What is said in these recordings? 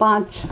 5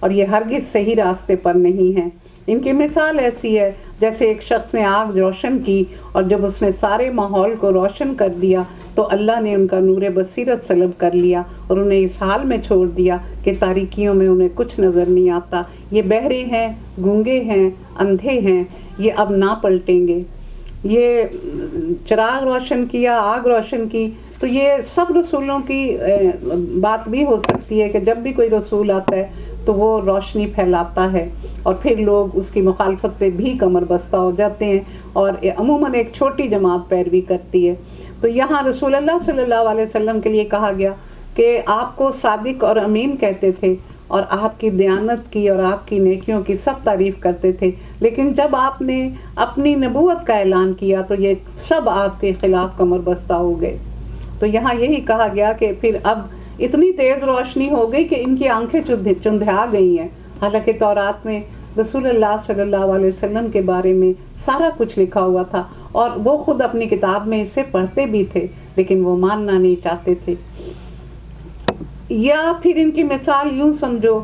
اور یہ ہرگز صحیح راستے پر نہیں ہیں۔ ان کی مثال ایسی ہے جیسے ایک شخص نے آگ روشن کی اور جب اس نے سارے ماحول کو روشن کر دیا تو اللہ نے ان کا نور بصیرت سلب کر لیا اور انہیں اس حال میں چھوڑ دیا کہ تاریکیوں میں انہیں کچھ نظر نہیں آتا۔ یہ بہرے ہیں، گونگے ہیں، اندھے ہیں، یہ اب نہ پلٹیں گے۔ یہ چراغ روشن کیا، آگ روشن کی، تو یہ سب رسولوں کی بات بھی ہو سکتی ہے کہ جب بھی کوئی رسول آتا ہے تو وہ روشنی پھیلاتا ہے اور پھر لوگ اس کی مخالفت پہ بھی کمر بستہ ہو جاتے ہیں اور عموماً ایک چھوٹی جماعت پیروی کرتی ہے۔ تو یہاں رسول اللہ صلی اللہ علیہ وسلم کے لیے کہا گیا کہ آپ کو صادق اور امین کہتے تھے اور آپ کی دیانت کی اور آپ کی نیکیوں کی سب تعریف کرتے تھے، لیکن جب آپ نے اپنی نبوت کا اعلان کیا تو یہ سب آپ کے خلاف کمر بستہ ہو گئے۔ تو یہاں یہی کہا گیا کہ پھر اب اتنی تیز روشنی ہو گئی کہ ان کی آنکھیں چندھا گئی ہیں، حالانکہ تورات میں رسول اللہ صلی اللہ علیہ وسلم کے بارے میں سارا کچھ لکھا ہوا تھا اور وہ خود اپنی کتاب میں اسے پڑھتے بھی تھے، لیکن وہ ماننا نہیں چاہتے تھے۔ یا پھر ان کی مثال یوں سمجھو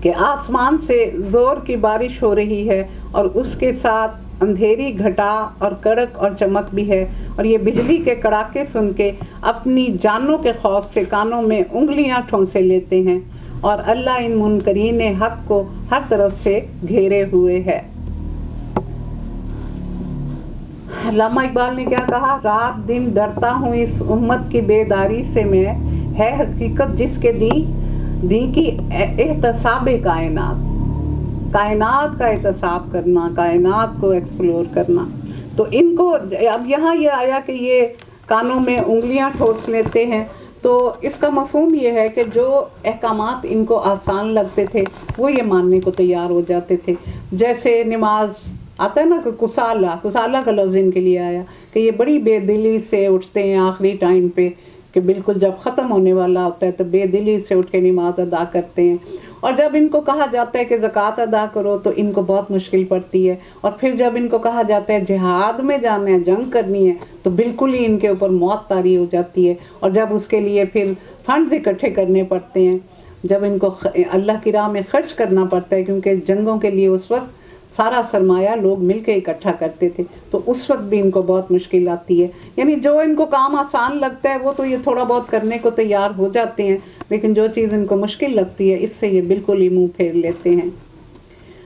کہ آسمان سے زور کی بارش ہو رہی ہے اور اس کے ساتھ اندھیری گھٹا اور کڑک اور چمک بھی ہے، اور یہ بجلی کے کڑاکے سن کے اپنی جانوں کے خوف سے کانوں میں انگلیاں ٹھونسے لیتے ہیں، اور اللہ ان منکرین حق کو ہر طرف سے گھیرے ہوئے ہے۔ علامہ اقبال نے کیا کہا؟ رات دن ڈرتا ہوں اس امت کی بیداری سے میں، ہے حقیقت جس کے دی کی احتساب کائنات، کائنات کا احتساب کرنا، کائنات کو ایکسپلور کرنا۔ تو ان کو اب یہاں یہ آیا کہ یہ کانوں میں انگلیاں ٹھوس لیتے ہیں، تو اس کا مفہوم یہ ہے کہ جو احکامات ان کو آسان لگتے تھے وہ یہ ماننے کو تیار ہو جاتے تھے۔ جیسے نماز آتا ہے نا کہ کسالہ کا لفظ ان کے لیے آیا کہ یہ بڑی بے دلی سے اٹھتے ہیں آخری ٹائم پہ، کہ بالکل جب ختم ہونے والا ہوتا ہے تو بے دلی سے اٹھ کے نماز ادا کرتے ہیں، اور جب ان کو کہا جاتا ہے کہ زکوٰۃ ادا کرو تو ان کو بہت مشکل پڑتی ہے، اور پھر جب ان کو کہا جاتا ہے جہاد میں جانا ہے، جنگ کرنی ہے، تو بالکل ہی ان کے اوپر موت طاری ہو جاتی ہے، اور جب اس کے لیے پھر فنڈز اکٹھے کرنے پڑتے ہیں، جب ان کو اللہ کی راہ میں خرچ کرنا پڑتا ہے، کیونکہ جنگوں کے لیے اس وقت سارا سرمایہ لوگ مل کے اکٹھا کرتے تھے، تو اس وقت بھی ان کو بہت مشکل آتی ہے۔ یعنی جو ان کو کام آسان لگتا ہے وہ تو یہ تھوڑا بہت کرنے کو تیار ہو جاتے ہیں، لیکن جو چیز ان کو مشکل لگتی ہے اس سے یہ بالکل ہی منہ پھیر لیتے ہیں۔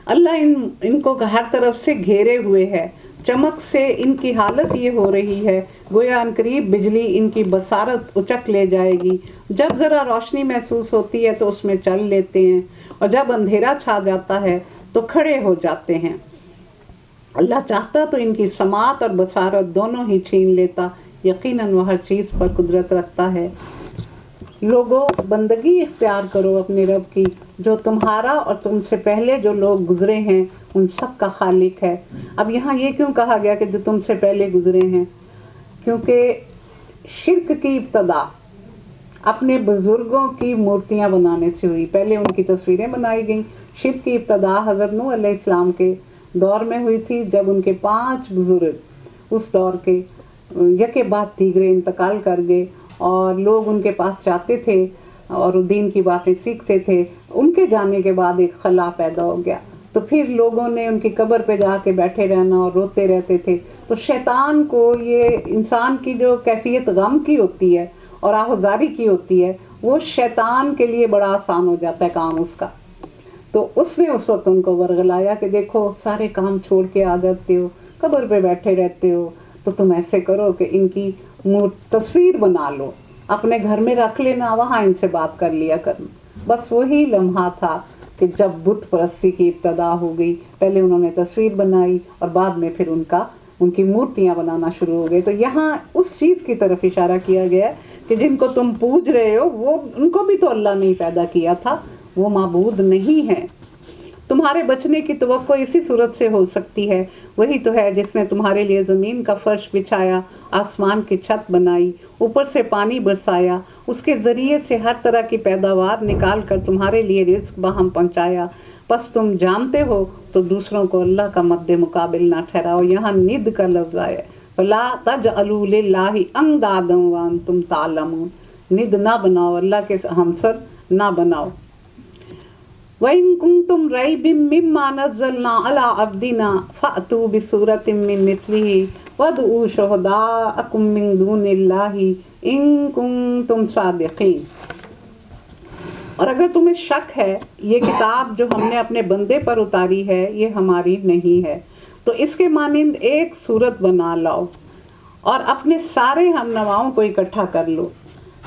اللہ ان کو ہر طرف سے گھیرے ہوئے ہے، چمک سے ان کی حالت یہ ہو رہی ہے گویا عنقریب بجلی ان کی بصارت اچک لے جائے گی۔ جب ذرا روشنی محسوس ہوتی ہے تو اس میں چل لیتے ہیں، اور جب اندھیرا چھا جاتا ہے تو کھڑے ہو جاتے ہیں۔ اللہ چاہتا تو ان کی سماعت اور بصارت دونوں ہی چھین لیتا، یقیناً وہ ہر چیز پر قدرت رکھتا ہے۔ لوگوں، بندگی اختیار کرو اپنے رب کی جو تمہارا اور تم سے پہلے جو لوگ گزرے ہیں ان سب کا خالق ہے۔ اب یہاں یہ کیوں کہا گیا کہ جو تم سے پہلے گزرے ہیں؟ کیونکہ شرک کی ابتدا اپنے بزرگوں کی مورتیاں بنانے سے ہوئی، پہلے ان کی تصویریں بنائی گئیں۔ شرک کی ابتدا حضرت نوح علیہ السلام کے دور میں ہوئی تھی، جب ان کے 5 بزرگ اس دور کے یکے بعد دیگرے انتقال کر گئے، اور لوگ ان کے پاس جاتے تھے اور دین کی باتیں سیکھتے تھے۔ ان کے جانے کے بعد ایک خلا پیدا ہو گیا، تو پھر لوگوں نے ان کی قبر پہ جا کے بیٹھے رہنا اور روتے رہتے تھے۔ تو شیطان کو یہ انسان کی جو کیفیت غم کی ہوتی ہے اور آہوزاری کی ہوتی ہے، وہ شیطان کے لیے بڑا آسان ہو جاتا ہے کام اس کا۔ تو اس نے اس وقت ان کو ورغلایا کہ دیکھو سارے کام چھوڑ کے آ جاتے ہو، قبر پہ بیٹھے رہتے ہو، تو تم ایسے کرو کہ ان کی تصویر بنا لو، اپنے گھر میں رکھ لینا، وہاں ان سے بات کر لیا کرنا۔ بس وہی لمحہ تھا کہ جب بت پرستی کی ابتدا ہو گئی، پہلے انہوں نے تصویر بنائی اور بعد میں پھر ان کی مورتیاں بنانا شروع ہو گئے۔ تو یہاں اس چیز کی طرف اشارہ کیا گیا کہ جن کو تم پوج رہے ہو وہ ان کو بھی تو اللہ نے ہی پیدا کیا تھا، وہ معبود نہیں ہے۔ تمہارے بچنے کی توقع اسی صورت سے ہو سکتی ہے، وہی تو ہے جس نے تمہارے لیے زمین کا فرش بچھایا، آسمان کی چھت بنائی، اوپر سے پانی برسایا، اس کے ذریعے سے ہر طرح کی پیداوار نکال کر تمہارے لیے رزق باہم پہنچایا۔ بس تم جانتے ہو تو دوسروں کو اللہ کا مد مقابل نہ ٹھہراؤ۔ یہاں ند کا لفظ آیا ہے، فَلَا تَجْعَلُوا لِلَّهِ أَنْدَادًا وَأَنْتُمْ تَعْلَمُونَ۔ ند نہ بناؤ، اللہ کے ہمسر نہ بناؤ۔ وَإِن كُنتُمْ رَيْبٍ مِّمَّا نَزَّلْنَا عَلَىٰ عَبْدِنَا فَأْتُوا بِسُورَةٍ مِّن مِّثْلِهِ وَادْعُوا شُهَدَاءَكُم مِّن دُونِ اللَّهِ إِن كُنتُمْ صَادِقِينَ۔ اور اگر تمہیں شک ہے یہ کتاب جو ہم نے اپنے بندے پر اتاری ہے یہ ہماری نہیں ہے تو اس کے مانند ایک صورت بنا لاؤ اور اپنے سارے ہم نواؤں کو اکٹھا کر لو،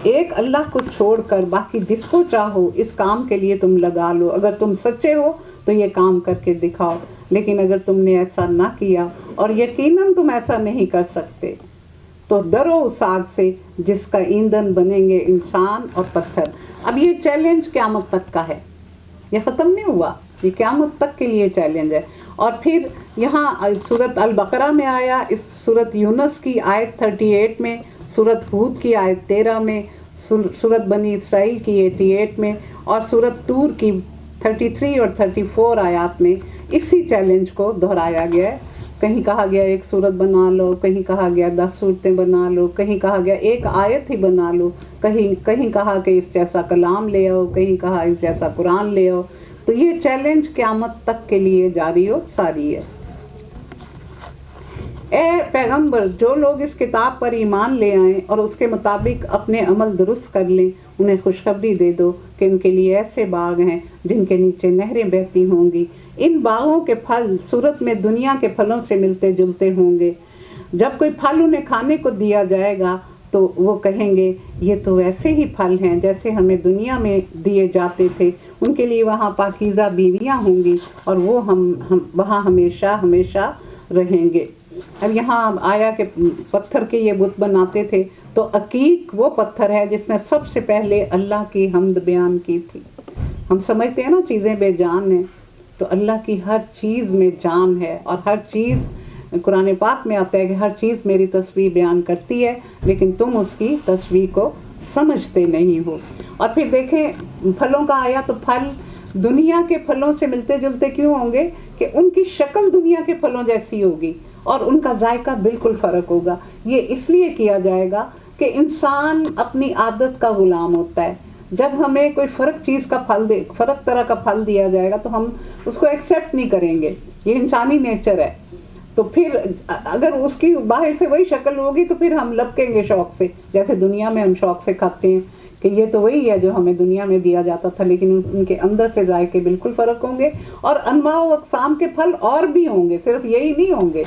ایک اللہ کو چھوڑ کر باقی جس کو چاہو اس کام کے لیے تم لگا لو، اگر تم سچے ہو تو یہ کام کر کے دکھاؤ، لیکن اگر تم نے ایسا نہ کیا اور یقیناً تم ایسا نہیں کر سکتے تو ڈرو اس آگ سے جس کا ایندھن بنیں گے انسان اور پتھر۔ اب یہ چیلنج قیامت تک کا ہے، یہ ختم نہیں ہوا، یہ قیامت تک کے لیے چیلنج ہے۔ اور پھر یہاں سورت البقرہ میں آیا، اس سورت یونس کی آیت 38 میں، سورت ہود کی آیت 13 میں، سورت بنی اسرائیل کی 88 میں، اور سورت طور کی 33 اور 34 آیات میں اسی چیلنج کو دہرایا گیا ہے۔ کہیں کہا گیا ایک سورت بنا لو، کہیں کہا گیا 10 صورتیں بنا لو، کہیں کہا گیا ایک آیت ہی بنا لو، کہیں کہا کہ اس جیسا کلام لے آؤ، کہیں کہا اس جیسا قرآن لے آؤ۔ تو یہ چیلنج قیامت تک کے لیے جاری و ساری ہے۔ اے پیغمبر، جو لوگ اس کتاب پر ایمان لے آئیں اور اس کے مطابق اپنے عمل درست کر لیں، انہیں خوشخبری دے دو کہ ان کے لیے ایسے باغ ہیں جن کے نیچے نہریں بہتی ہوں گی۔ ان باغوں کے پھل صورت میں دنیا کے پھلوں سے ملتے جلتے ہوں گے۔ جب کوئی پھل انہیں کھانے کو دیا جائے گا تو وہ کہیں گے یہ تو ویسے ہی پھل ہیں جیسے ہمیں دنیا میں دیے جاتے تھے۔ ان کے لیے وہاں پاکیزہ بیویاں ہوں گی اور وہ ہم وہاں ہمیشہ ہمیشہ رہیں گے۔ اب یہاں آیا کہ پتھر کے یہ بت بناتے تھے، تو عقیق وہ پتھر ہے جس نے سب سے پہلے اللہ کی حمد بیان کی تھی۔ ہم سمجھتے ہیں نا چیزیں بے جان ہیں، تو اللہ کی ہر چیز میں جان ہے، اور ہر چیز قرآن پاک میں آتا ہے کہ ہر چیز میری تسبیح بیان کرتی ہے لیکن تم اس کی تسبیح کو سمجھتے نہیں ہو۔ اور پھر دیکھیں پھلوں کا آیا تو پھل دنیا کے پھلوں سے ملتے جلتے کیوں ہوں گے کہ ان کی شکل دنیا کے پھلوں جیسی ہوگی اور ان کا ذائقہ بالکل فرق ہوگا۔ یہ اس لیے کیا جائے گا کہ انسان اپنی عادت کا غلام ہوتا ہے۔ جب ہمیں کوئی فرق چیز کا فرق طرح کا پھل دیا جائے گا تو ہم اس کو ایکسیپٹ نہیں کریں گے، یہ انسانی نیچر ہے۔ تو پھر اگر اس کی باہر سے وہی شکل ہوگی تو پھر ہم لپکیں گے شوق سے، جیسے دنیا میں ہم شوق سے کھاتے ہیں کہ یہ تو وہی ہے جو ہمیں دنیا میں دیا جاتا تھا، لیکن ان کے اندر سے ذائقے بالکل فرق ہوں گے، اور انواع و اقسام کے پھل اور بھی ہوں گے، صرف یہی نہیں ہوں گے۔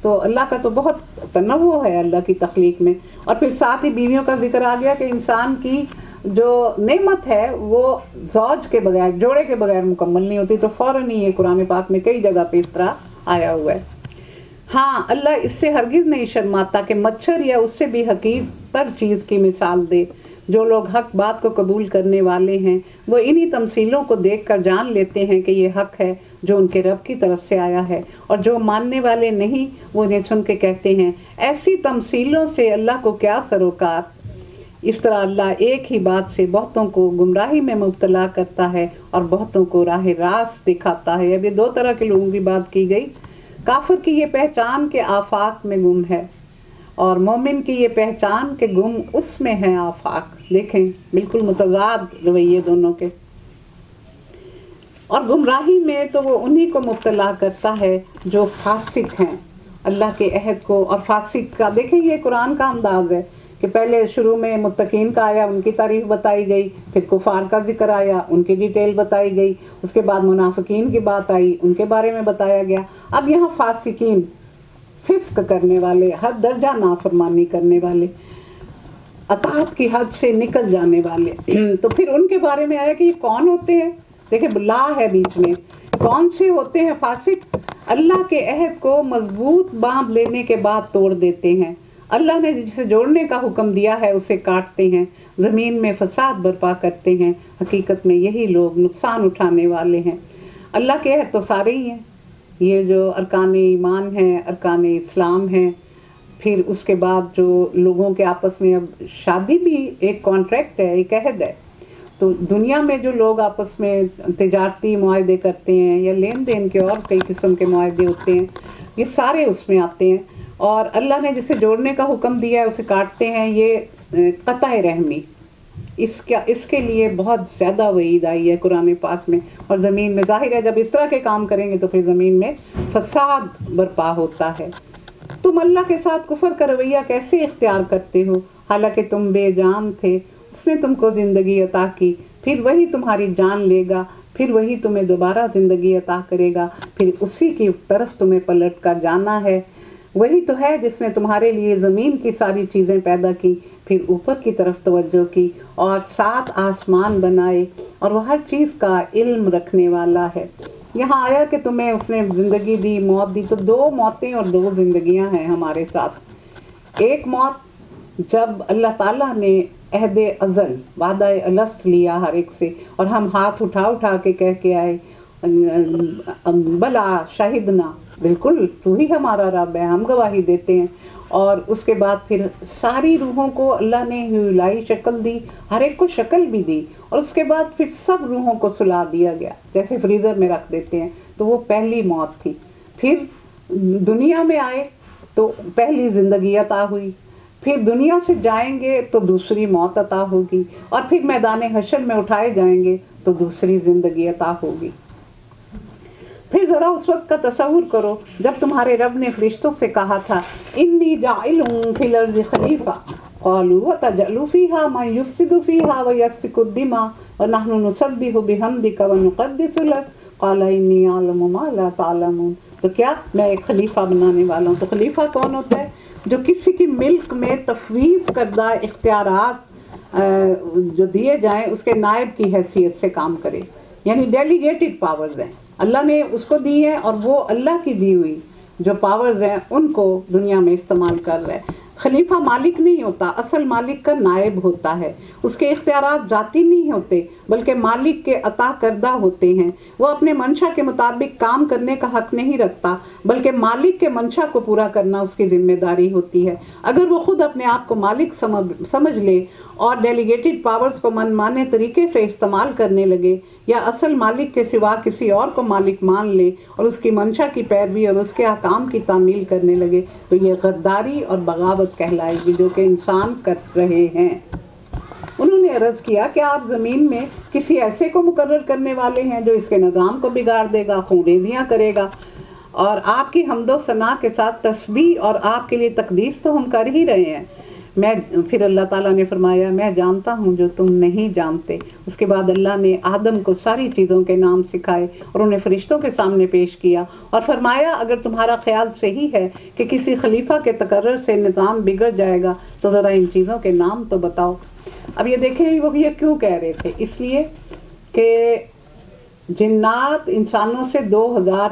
تو اللہ کا تو بہت تنوع ہے اللہ کی تخلیق میں۔ اور پھر ساتھ ہی بیویوں کا ذکر آ گیا کہ انسان کی جو نعمت ہے وہ زوج کے بغیر، جوڑے کے بغیر مکمل نہیں ہوتی، تو فوراً ہی یہ قرآن پاک میں کئی جگہ پہ اس طرح آیا ہوا ہے۔ ہاں، اللہ اس سے ہرگز نہیں شرماتا کہ مچھر یا اس سے بھی حقیر تر چیز کی مثال دے۔ جو لوگ حق بات کو قبول کرنے والے ہیں وہ انہی تمثیلوں کو دیکھ کر جان لیتے ہیں کہ یہ حق ہے جو ان کے رب کی طرف سے آیا ہے، اور جو ماننے والے نہیں وہ انہیں سن کے کہتے ہیں ایسی تمثیلوں سے اللہ کو کیا سروکار۔ اس طرح اللہ ایک ہی بات سے بہتوں کو گمراہی میں مبتلا کرتا ہے اور بہتوں کو راہ راست دکھاتا ہے۔ اب یہ دو طرح کے لوگوں کی بات کی گئی۔ کافر کی یہ پہچان کہ آفاق میں گم ہے، اور مومن کی یہ پہچان کہ گم اس میں ہے آفاق۔ دیکھیں بالکل متضاد رویے دونوں کے۔ اور گمراہی میں تو وہ انہی کو مبتلا کرتا ہے جو فاسق ہیں اللہ کے عہد کو، اور فاسق کا دیکھیں یہ قرآن کا انداز ہے کہ پہلے شروع میں متقین کا آیا، ان کی تعریف بتائی گئی، پھر کفار کا ذکر آیا، ان کی ڈیٹیل بتائی گئی، اس کے بعد منافقین کی بات آئی، ان کے بارے میں بتایا گیا۔ اب یہاں فاسقین، فسق کرنے والے، حد درجہ نافرمانی کرنے والے، اطاعت کی حد سے نکل جانے والے، تو پھر ان کے بارے میں آیا کہ یہ کون ہوتے ہیں۔ دیکھیں لا ہے بیچ میں، کون سے ہوتے ہیں فاسق؟ اللہ کے عہد کو مضبوط باندھ لینے کے بعد توڑ دیتے ہیں، اللہ نے جسے جوڑنے کا حکم دیا ہے اسے کاٹتے ہیں، زمین میں فساد برپا کرتے ہیں۔ حقیقت میں یہی لوگ نقصان اٹھانے والے ہیں۔ اللہ کے عہد تو سارے ہی ہیں، یہ جو ارکان ایمان ہیں، ارکان اسلام ہیں، پھر اس کے بعد جو لوگوں کے آپس میں، اب شادی بھی ایک کانٹریکٹ ہے، ایک عہد ہے۔ تو دنیا میں جو لوگ آپس میں تجارتی معاہدے کرتے ہیں یا لین دین کے اور کئی قسم کے معاہدے ہوتے ہیں، یہ سارے اس میں آتے ہیں۔ اور اللہ نے جسے جوڑنے کا حکم دیا ہے اسے کاٹتے ہیں، یہ قطع رحمی، اس کے لیے بہت زیادہ وعید آئی ہے قرآن پاک میں. اور زمین میں ظاہر ہے جب اس طرح کے کام کریں گے تو پھر زمین میں فساد برپا ہوتا ہے. تم اللہ کے ساتھ کفر کا رویہ کیسے اختیار کرتے ہو حالانکہ تم بے جان تھے؟ اس نے تم کو زندگی عطا کی، پھر وہی تمہاری جان لے گا، پھر وہی تمہیں دوبارہ زندگی عطا کرے گا، پھر اسی کی طرف تمہیں پلٹ کر جانا ہے. وہی تو ہے جس نے تمہارے لیے زمین کی ساری چیزیں پیدا کی، پھر اوپر کی طرف توجہ کی اور 7 آسمان بنائے، اور وہ ہر چیز کا علم رکھنے والا ہے. یہاں آیا کہ تمہیں اس نے زندگی دی، موت دی، تو 2 موتیں اور 2 زندگیاں ہیں ہمارے ساتھ. ایک موت جب اللہ تعالیٰ نے عہد ازل وعدہ الست لیا ہر ایک سے، اور ہم ہاتھ اٹھا کے کہہ کے آئے بلا شاہدنا، بالکل تو ہی ہمارا رب ہے، ہم گواہی دیتے ہیں. اور اس کے بعد پھر ساری روحوں کو اللہ نے ہلائی شکل دی، ہر ایک کو شکل بھی دی، اور اس کے بعد پھر سب روحوں کو سلا دیا گیا جیسے فریزر میں رکھ دیتے ہیں. تو وہ پہلی موت تھی. پھر دنیا میں آئے تو پہلی زندگی عطا ہوئی، پھر دنیا سے جائیں گے تو دوسری موت عطا ہوگی، اور پھر میدان حشر میں اٹھائے جائیں گے تو دوسری زندگی عطا ہوگی. پھر ذرا اس وقت کا تصور کرو جب تمہارے رب نے فرشتوں سے کہا تھا انی جاعل فی الارض خلیفہ، قالوا وتجعل فیہا من یفسد فیہا ویسفک الدماء ونحن نسبح بحمدک ونقدس لک قال انی اعلم ما لا تعلمون. تو کیا میں ایک خلیفہ بنانے والا ہوں؟ تو خلیفہ کون ہوتا ہے؟ جو کسی کی ملک میں تفویض کردہ اختیارات جو دیے جائیں اس کے نائب کی حیثیت سے کام کرے، یعنی ڈیلیگیٹڈ پاورز ہیں اللہ نے اس کو دی ہیں، اور وہ اللہ کی دی ہوئی جو پاورز ہیں ان کو دنیا میں استعمال کر رہا ہے. خلیفہ مالک نہیں ہوتا، اصل مالک کا نائب ہوتا ہے. اس کے اختیارات ذاتی نہیں ہوتے بلکہ مالک کے عطا کردہ ہوتے ہیں. وہ اپنے منشا کے مطابق کام کرنے کا حق نہیں رکھتا بلکہ مالک کے منشا کو پورا کرنا اس کی ذمہ داری ہوتی ہے. اگر وہ خود اپنے آپ کو مالک سمجھ لے اور ڈیلیگیٹڈ پاورز کو من مانے طریقے سے استعمال کرنے لگے، یا اصل مالک کے سوا کسی اور کو مالک مان لے اور اس کی منشا کی پیروی اور اس کے احکام کی تعمیل کرنے لگے، تو یہ غداری اور بغاوت کہلائے گی جو کہ انسان کر رہے ہیں. انہوں نے عرض کیا کہ آپ زمین میں کسی ایسے کو مقرر کرنے والے ہیں جو اس کے نظام کو بگاڑ دے گا، خونریزیاں کرے گا، اور آپ کی حمد و ثنا کے ساتھ تسبیح اور آپ کے لیے تقدیس تو ہم کر ہی رہے ہیں. پھر اللہ تعالیٰ نے فرمایا میں جانتا ہوں جو تم نہیں جانتے. اس کے بعد اللہ نے آدم کو ساری چیزوں کے نام سکھائے اور انہیں فرشتوں کے سامنے پیش کیا اور فرمایا اگر تمہارا خیال صحیح ہے کہ کسی خلیفہ کے تقرر سے نظام بگڑ جائے گا تو ذرا ان چیزوں کے نام تو بتاؤ. اب یہ دیکھیں وہ یہ کیوں کہہ رہے تھے، اس لیے کہ جنات انسانوں سے 2000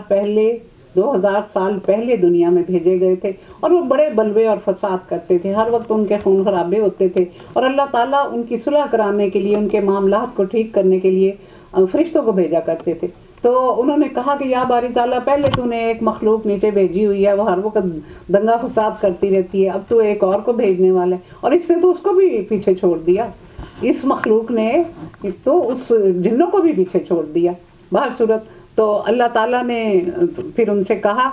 سال پہلے دنیا میں بھیجے گئے تھے، اور وہ بڑے بلوے اور فساد کرتے تھے، ہر وقت ان کے خون خرابے ہوتے تھے، اور اللہ تعالیٰ ان کی صلح کرانے کے لیے، ان کے معاملات کو ٹھیک کرنے کے لیے فرشتوں کو بھیجا کرتے تھے. تو انہوں نے کہا کہ یا باری تعالیٰ پہلے تو نے ایک مخلوق نیچے بھیجی ہوئی ہے، وہ ہر وقت دنگا فساد کرتی رہتی ہے، اب تو ایک اور کو بھیجنے والا ہے، اور اس نے تو اس کو بھی پیچھے چھوڑ دیا، اس مخلوق نے تو اس جنوں کو بھی پیچھے چھوڑ دیا. بہر صورت تو اللہ تعالیٰ نے پھر ان سے کہا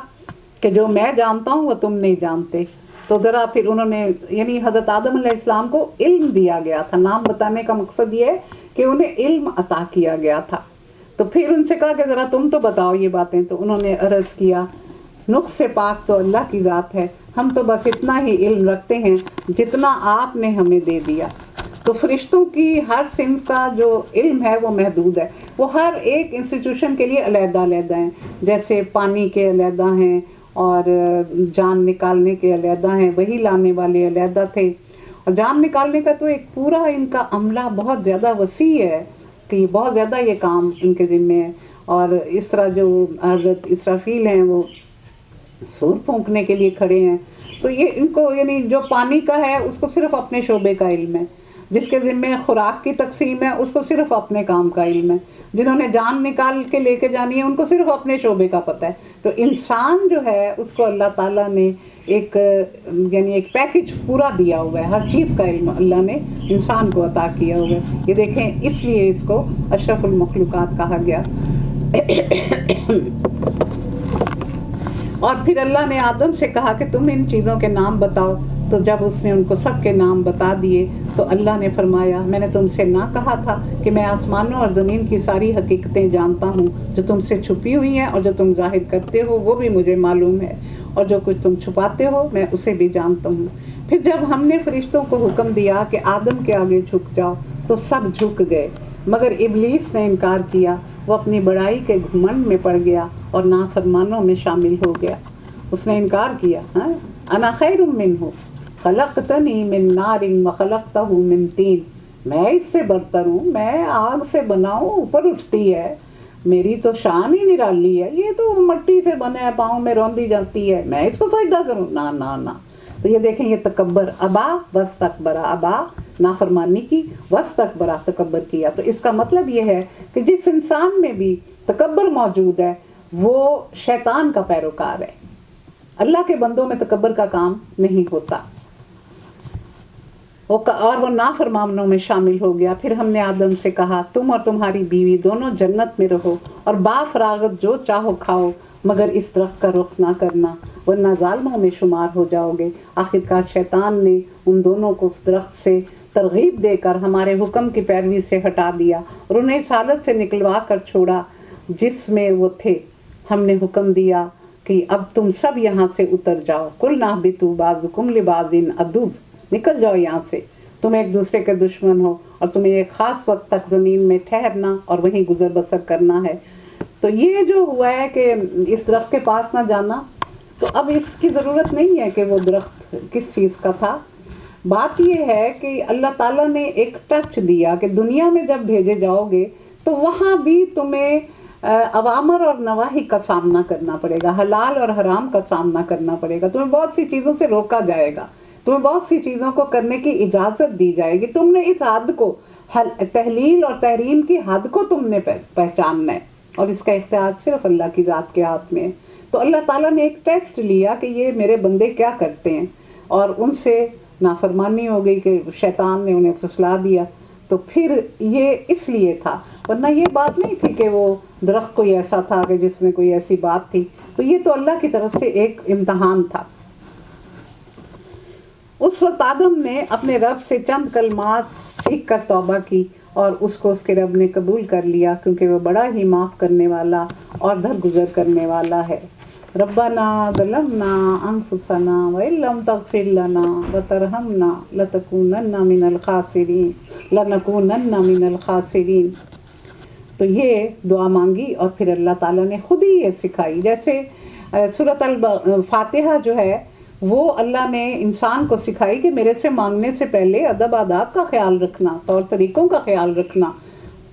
کہ جو میں جانتا ہوں وہ تم نہیں جانتے. تو ذرا پھر انہوں نے، یعنی حضرت آدم علیہ السلام کو علم دیا گیا تھا، نام بتانے کا مقصد یہ ہے کہ انہیں علم عطا کیا گیا تھا. تو پھر ان سے کہا کہ ذرا تم تو بتاؤ یہ باتیں. تو انہوں نے عرض کیا نقص سے پاک تو اللہ کی ذات ہے، ہم تو بس اتنا ہی علم رکھتے ہیں جتنا آپ نے ہمیں دے دیا. تو فرشتوں کی ہر صنف کا جو علم ہے وہ محدود ہے، وہ ہر ایک انسٹیٹیوشن کے لیے علیحدہ علیحدہ ہیں، جیسے پانی کے علیحدہ ہیں اور جان نکالنے کے علیحدہ ہیں، وہی لانے والے علیحدہ تھے. اور جان نکالنے کا تو ایک پورا ان کا عملہ بہت زیادہ وسیع ہے کہ بہت زیادہ یہ کام ان کے ذمے ہے. اور اس طرح جو حضرت اسرافیل ہیں وہ سور پھونکنے کے لیے کھڑے ہیں، تو یہ ان کو، یعنی جو پانی کا ہے اس کو صرف اپنے شعبے کا علم ہے، جس کے ذمے خوراک کی تقسیم ہے اس کو صرف اپنے کام کا علم ہے، جنہوں نے جان نکال کے لے کے جانی ہے ان کو صرف اپنے شعبے کا پتہ ہے. تو انسان جو ہے اس کو اللہ تعالیٰ نے ایک پیکج پورا دیا ہوا ہے، ہر چیز کا علم اللہ نے انسان کو عطا کیا ہوا ہے. یہ دیکھیں اس لیے اس کو اشرف المخلوقات کہا گیا. اور پھر اللہ نے آدم سے کہا کہ تم ان چیزوں کے نام بتاؤ. تو جب اس نے ان کو سب کے نام بتا دیے تو اللہ نے فرمایا میں نے تم سے نہ کہا تھا کہ میں آسمانوں اور زمین کی ساری حقیقتیں جانتا ہوں، جو تم سے چھپی ہوئی ہیں اور جو تم ظاہر کرتے ہو وہ بھی مجھے معلوم ہے، اور جو کچھ تم چھپاتے ہو میں اسے بھی جانتا ہوں۔ پھر جب ہم نے فرشتوں کو حکم دیا کہ آدم کے آگے جھک جاؤ تو سب جھک گئے، مگر ابلیس نے انکار کیا، وہ اپنی بڑائی کے گھمنڈ میں پڑ گیا اور نافرمانوں میں شامل ہو گیا۔ اس نے انکار کیا، انا خیر منہ خلقتنی من نار وخلقتہ من طین، میں اس سے برتر ہوں، میں آگ سے بنا ہوں، اوپر اٹھتی ہے، میری تو شان ہی نرالی ہے، یہ تو مٹی سے بنا ہے، پاؤں میں روندی جاتی ہے، میں اس کو سجدہ کروں؟ نہ نہ نہ۔ تو یہ دیکھیں یہ تکبر، ابا واستکبرا، ابا نافرمانی کی، واستکبرا تکبر کیا۔ تو اس کا مطلب یہ ہے کہ جس انسان میں بھی تکبر موجود ہے وہ شیطان کا پیروکار ہے، اللہ کے بندوں میں تکبر کا کام نہیں ہوتا، اور وہ نافرمانوں میں شامل ہو گیا۔ پھر ہم نے آدم سے کہا تم اور تمہاری بیوی دونوں جنت میں رہو اور بافراغت جو چاہو کھاؤ، مگر اس درخت کا رخ نہ کرنا ورنہ ظالموں میں شمار ہو جاؤ گے۔ آخرکار شیطان نے ان دونوں کو اس درخت سے ترغیب دے کر ہمارے حکم کی پیروی سے ہٹا دیا اور انہیں اس حالت سے نکلوا کر چھوڑا جس میں وہ تھے۔ ہم نے حکم دیا کہ اب تم سب یہاں سے اتر جاؤ، قُلْنَا اهْبِطُوا بَعْضُكُمْ لِبَعْضٍ عَدُوٌّ، نکل جاؤ یہاں سے، تم ایک دوسرے کے دشمن ہو اور تمہیں ایک خاص وقت تک زمین میں ٹھہرنا اور وہیں گزر بسر کرنا ہے۔ تو یہ جو ہوا ہے کہ اس درخت کے پاس نہ جانا، تو اب اس کی ضرورت نہیں ہے کہ وہ درخت کس چیز کا تھا۔ بات یہ ہے کہ اللہ تعالیٰ نے ایک ٹچ دیا کہ دنیا میں جب بھیجے جاؤ گے تو وہاں بھی تمہیں اوامر اور نواہی کا سامنا کرنا پڑے گا، حلال اور حرام کا سامنا کرنا پڑے گا، تمہیں بہت سی چیزوں سے روکا جائے گا، تمہیں بہت سی چیزوں کو کرنے کی اجازت دی جائے گی، تم نے اس حد کو، تحلیل اور تحریم کی حد کو تم نے پہچاننا ہے، اور اس کا اختیار صرف اللہ کی ذات کے ہاتھ میں ہے۔ تو اللہ تعالیٰ نے ایک ٹیسٹ لیا کہ یہ میرے بندے کیا کرتے ہیں، اور ان سے نافرمانی ہو گئی کہ شیطان نے انہیں پھسلا دیا۔ تو پھر یہ اس لیے تھا، ورنہ یہ بات نہیں تھی کہ وہ درخت کوئی ایسا تھا کہ جس میں کوئی ایسی بات تھی، تو یہ تو اللہ کی طرف سے ایک امتحان تھا۔ اس وقت آدم نے اپنے رب سے چند کلمات سیکھ کر توبہ کی اور اس کو اس کے رب نے قبول کر لیا، کیونکہ وہ بڑا ہی معاف کرنے والا اور درگزر کرنے والا ہے۔ ربنا ظلمنا انفسنا وان لم تغفر لنا وترحمنا لنکونن من الخاسرین۔ تو یہ دعا مانگی اور پھر اللہ تعالیٰ نے خود ہی یہ سکھائی۔ جیسے سورۃ الفاتحہ جو ہے وہ اللہ نے انسان کو سکھائی کہ میرے سے مانگنے سے پہلے ادب آداب کا خیال رکھنا، طور طریقوں کا خیال رکھنا،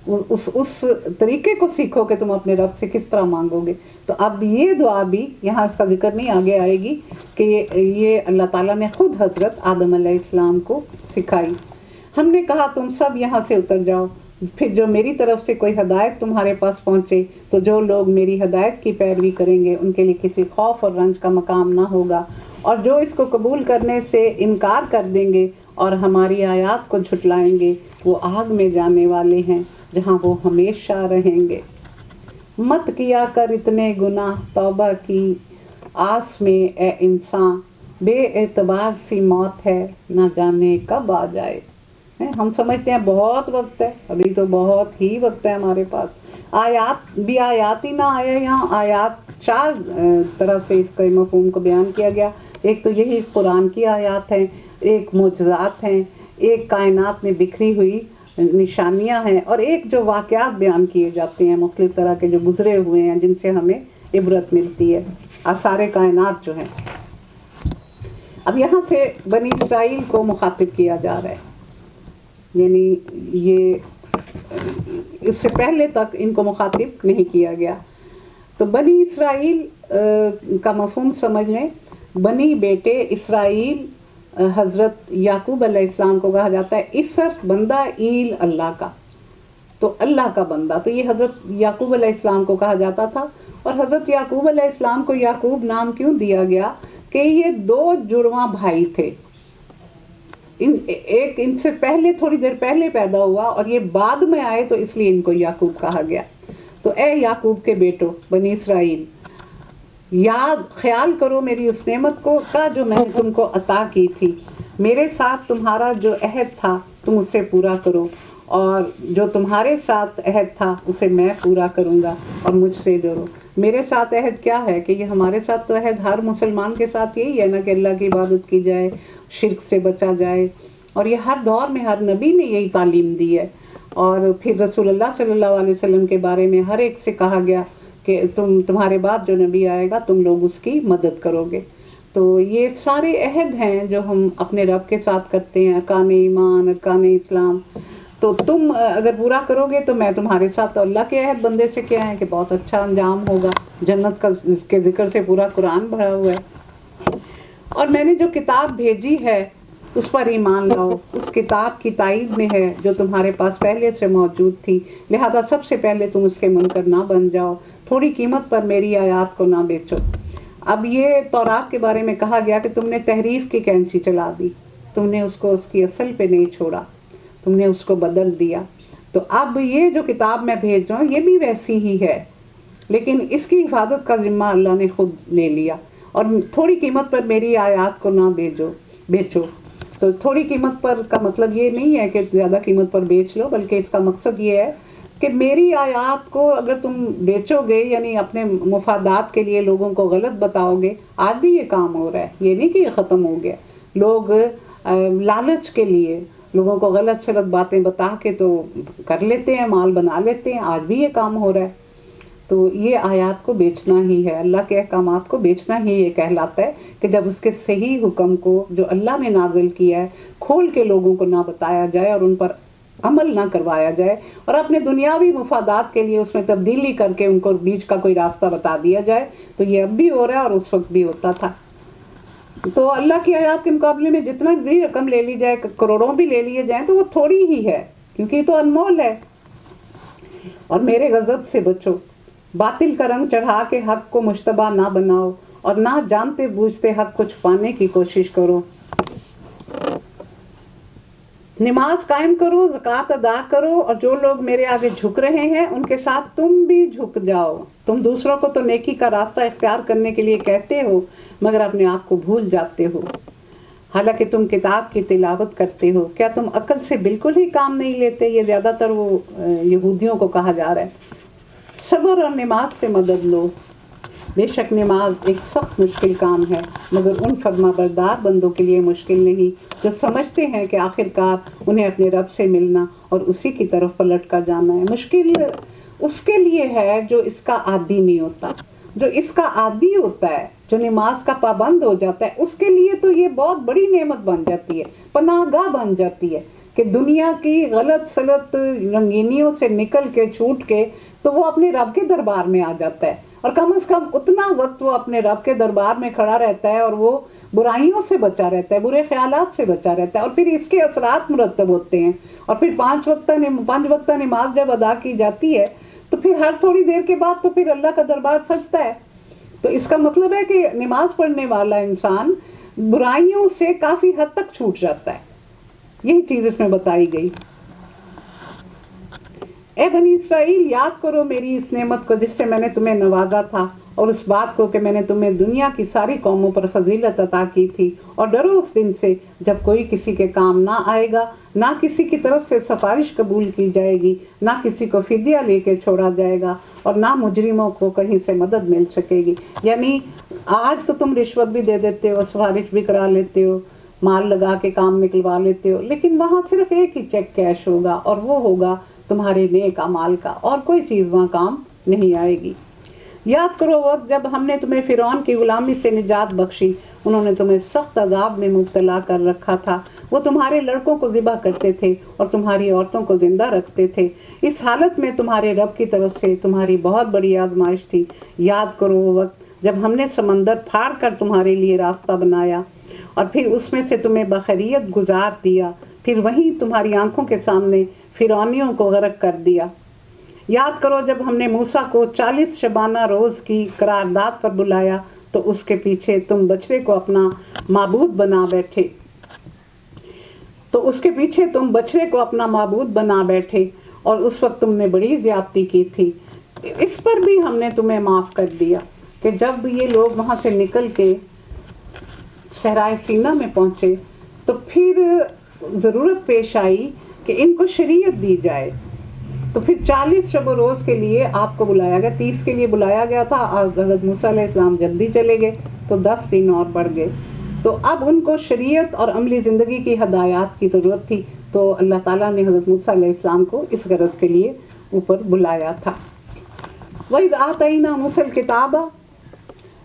اس طریقے کو سیکھو کہ تم اپنے رب سے کس طرح مانگو گے۔ تو اب یہ دعا بھی یہاں اس کا ذکر نہیں آگے آئے گی کہ یہ اللہ تعالیٰ نے خود حضرت آدم علیہ السلام کو سکھائی۔ ہم نے کہا تم سب یہاں سے اتر جاؤ، پھر جو میری طرف سے کوئی ہدایت تمہارے پاس پہنچے تو جو لوگ میری ہدایت کی پیروی کریں گے ان کے لیے کسی خوف اور رنج کا مقام نہ ہوگا، اور جو اس کو قبول کرنے سے انکار کر دیں گے اور ہماری آیات کو جھٹلائیں گے وہ آگ میں جانے والے ہیں جہاں وہ ہمیشہ رہیں گے۔ مت کیا کر اتنے گناہ، توبہ کی آس میں اے انسان، بے اعتبار سی موت ہے نہ جانے کب آ جائے۔ ہم سمجھتے ہیں بہت وقت ہے، ابھی تو بہت ہی وقت ہے ہمارے پاس۔ آیات بھی آیات ہی نہ آیا، یہاں آیات چار طرح سے اس کے مفہوم کو بیان کیا گیا۔ ایک تو یہی قرآن کی آیات ہیں، ایک معجزات ہیں، ایک کائنات میں بکھری ہوئی نشانیاں ہیں، اور ایک جو واقعات بیان کیے جاتے ہیں مختلف طرح کے جو گزرے ہوئے ہیں جن سے ہمیں عبرت ملتی ہے، آثار کائنات جو ہیں۔ اب یہاں سے بنی اسرائیل کو مخاطب کیا جا رہا ہے، یعنی یہ اس سے پہلے تک ان کو مخاطب نہیں کیا گیا۔ تو بنی اسرائیل کا مفہوم سمجھ لیں، بنی بیٹے اسرائیل حضرت یعقوب علیہ السلام کو کہا جاتا ہے، اسر بندہ ایل اللہ کا، تو اللہ کا بندہ، تو یہ حضرت یعقوب علیہ السلام کو کہا جاتا تھا۔ اور حضرت یعقوب علیہ السلام کو یعقوب نام کیوں دیا گیا کہ یہ دو جڑواں بھائی تھے، ایک ان سے پہلے تھوڑی دیر پہلے پیدا ہوا اور یہ بعد میں آئے تو اس لیے ان کو یعقوب کہا گیا۔ تو اے یعقوب کے بیٹو بنی اسرائیل، یاد خیال کرو میری اس نعمت کو کا جو میں نے تم کو عطا کی تھی، میرے ساتھ تمہارا جو عہد تھا تم اسے پورا کرو، اور جو تمہارے ساتھ عہد تھا اسے میں پورا کروں گا، اور مجھ سے ڈرو۔ میرے ساتھ عہد کیا ہے کہ یہ ہمارے ساتھ تو عہد ہر مسلمان کے ساتھ یہی ہے نا کہ اللہ کی عبادت کی جائے، شرک سے بچا جائے، اور یہ ہر دور میں ہر نبی نے یہی تعلیم دی ہے۔ اور پھر رسول اللہ صلی اللہ علیہ وسلم کے بارے میں ہر ایک سے کہا گیا کہ تمہارے بعد جو نبی آئے گا تم لوگ اس کی مدد کرو گے۔ تو یہ سارے عہد ہیں جو ہم اپنے رب کے ساتھ کرتے ہیں، ارکان ایمان، ارکان اسلام، تو تم اگر پورا کرو گے تو میں تمہارے ساتھ۔ تو اللہ کے عہد بندے سے کیا ہے کہ بہت اچھا انجام ہوگا، جنت کا کے ذکر سے پورا قرآن بھرا ہوا ہے۔ اور میں نے جو کتاب بھیجی ہے اس پر ایمان لاؤ، اس کتاب کی تائید میں ہے جو تمہارے پاس پہلے سے موجود تھی، لہذا سب سے پہلے تم اس کے منکر نہ بن جاؤ، تھوڑی قیمت پر میری آیات کو نہ بیچو۔ اب یہ تورات کے بارے میں کہا گیا کہ تم نے تحریف کی کینچی چلا دی، تم نے اس کو اس کی اصل پہ نہیں چھوڑا، تم نے اس کو بدل دیا۔ تو اب یہ جو کتاب میں بھیج رہا ہوں یہ بھی ویسی ہی ہے، لیکن اس کی حفاظت کا ذمہ اللہ نے خود لے لیا۔ اور تھوڑی قیمت پر میری آیات کو نہ بیچو۔ تو تھوڑی قیمت پر کا مطلب یہ نہیں ہے کہ زیادہ قیمت پر بیچ لو، بلکہ اس کا مقصد یہ ہے کہ میری آیات کو اگر تم بیچو گے، یعنی اپنے مفادات کے لیے لوگوں کو غلط بتاؤ گے۔ آج بھی یہ کام ہو رہا ہے، یہ نہیں کہ یہ ختم ہو گیا۔ لوگ لالچ کے لیے لوگوں کو غلط سلط باتیں بتا کے تو کر لیتے ہیں، مال بنا لیتے ہیں، آج بھی یہ کام ہو رہا ہے۔ تو یہ آیات کو بیچنا ہی ہے، اللہ کے احکامات کو بیچنا ہی یہ کہلاتا ہے کہ جب اس کے صحیح حکم کو جو اللہ نے نازل کیا ہے کھول کے لوگوں کو نہ بتایا جائے اور ان پر عمل نہ کروایا جائے، اور اپنے دنیاوی مفادات کے لیے اس میں تبدیلی کر کے ان کو بیچ کا کوئی راستہ بتا دیا جائے۔ تو یہ اب بھی ہو رہا ہے اور اس وقت بھی ہوتا تھا۔ تو اللہ کی آیات کے مقابلے میں جتنا بھی رقم لے لی جائے، کروڑوں بھی لے لیے جائیں، تو وہ تھوڑی ہی ہے، کیونکہ یہ تو انمول ہے۔ اور میرے غضب سے بچو، باطل کا رنگ چڑھا کے حق کو مشتبہ نہ بناؤ، اور نہ جانتے بوجھتے حق کو چھپانے کی کوشش کرو۔ نماز قائم کرو، زکوٰۃ ادا کرو، اور جو لوگ میرے آگے جھک رہے ہیں ان کے ساتھ تم بھی جھک جاؤ۔ تم دوسروں کو تو نیکی کا راستہ اختیار کرنے کے لیے کہتے ہو، مگر اپنے آپ کو بھول جاتے ہو، حالانکہ تم کتاب کی تلاوت کرتے ہو۔ کیا تم عقل سے بالکل ہی کام نہیں لیتے؟ یہ زیادہ تر وہ یہودیوں کو کہا جا رہا ہے۔ صبر اور نماز سے مدد لو، بے شک نماز ایک سخت مشکل کام ہے، مگر ان فرما بردار بندوں کے لیے مشکل نہیں جو سمجھتے ہیں کہ آخر کار انہیں اپنے رب سے ملنا اور اسی کی طرف پلٹ کر جانا ہے۔ مشکل اس کے لیے ہے جو اس کا عادی نہیں ہوتا۔ جو اس کا عادی ہوتا ہے، جو نماز کا پابند ہو جاتا ہے، اس کے لیے تو یہ بہت بڑی نعمت بن جاتی ہے، پناہ گاہ بن جاتی ہے کہ دنیا کی غلط سلط رنگینیوں سے نکل کے چھوٹ کے تو وہ اپنے رب کے دربار میں آ جاتا ہے، اور کم از کم اتنا وقت وہ اپنے رب کے دربار میں کھڑا رہتا ہے اور وہ برائیوں سے بچا رہتا ہے، برے خیالات سے بچا رہتا ہے، اور پھر اس کے اثرات مرتب ہوتے ہیں۔ اور پھر 5 وقتہ نماز جب ادا کی جاتی ہے تو پھر ہر تھوڑی دیر کے بعد تو پھر اللہ کا دربار سجتا ہے۔ تو اس کا مطلب ہے کہ نماز پڑھنے والا انسان برائیوں سے کافی حد تک چھوٹ جاتا ہے۔ یہی چیز اس میں بتائی گئی۔ اے بنی اسرائیل، یاد کرو میری اس نعمت کو جس سے میں نے تمہیں نوازا تھا، اور اس بات کو کہ میں نے تمہیں دنیا کی ساری قوموں پر فضیلت عطا کی تھی، اور ڈرو اس دن سے جب کوئی کسی کے کام نہ آئے گا، نہ کسی کی طرف سے سفارش قبول کی جائے گی، نہ کسی کو فدیہ لے کے چھوڑا جائے گا، اور نہ مجرموں کو کہیں سے مدد مل سکے گی۔ یعنی آج تو تم رشوت بھی دے دیتے ہو، سفارش بھی کرا لیتے ہو، مال لگا کے کام نکلوا لیتے ہو، لیکن وہاں صرف ایک ہی چیک کیش ہوگا، اور وہ ہوگا تمہارے نیک اعمال کا، اور کوئی چیز وہاں کام نہیں آئے گی۔ یاد کرو وقت جب ہم نے تمہیں فرعون کی غلامی سے نجات بخشی، انہوں نے تمہیں سخت عذاب میں مبتلا کر رکھا تھا۔ وہ تمہارے لڑکوں کو ذبح کرتے تھے اور تمہاری عورتوں کو زندہ رکھتے تھے۔ اس حالت میں تمہارے رب کی طرف سے تمہاری بہت بڑی آزمائش تھی۔ یاد کرو وہ وقت جب ہم نے سمندر پھاڑ کر تمہارے لیے راستہ بنایا، اور پھر اس میں سے تمہیں بخیریت گزار دیا، پھر وہیں تمہاری آنکھوں کے سامنے فرعونیوں کو غرق کر دیا۔ یاد کرو جب ہم نے موسیٰ کو 40 شبانہ روز کی قرارداد پر بلایا تو اس کے پیچھے تم بچڑے کو اپنا معبود بنا بیٹھے اور اس وقت تم نے بڑی زیادتی کی تھی۔ اس پر بھی ہم نے تمہیں معاف کر دیا۔ کہ جب یہ لوگ وہاں سے نکل کے صحرائے سینا میں پہنچے تو پھر ضرورت پیش آئی کہ ان کو شریعت دی جائے. تو پھر 40 شب و روز کے لیے آپ کو بلایا گیا. 30 کے لیے بلایا گیا تھا، حضرت موسیٰ علیہ السلام جلدی چلے گئے تو 10 دن اور بڑھ گئے. تو اب ان کو شریعت اور عملی زندگی کی ہدایات کی ضرورت تھی، تو اللہ تعالیٰ نے حضرت موسیٰ علیہ السلام کو اس غرض کے لیے اوپر بلایا تھا. وَإِذْ آتَيْنَا مُوسَى الْكِتَابَ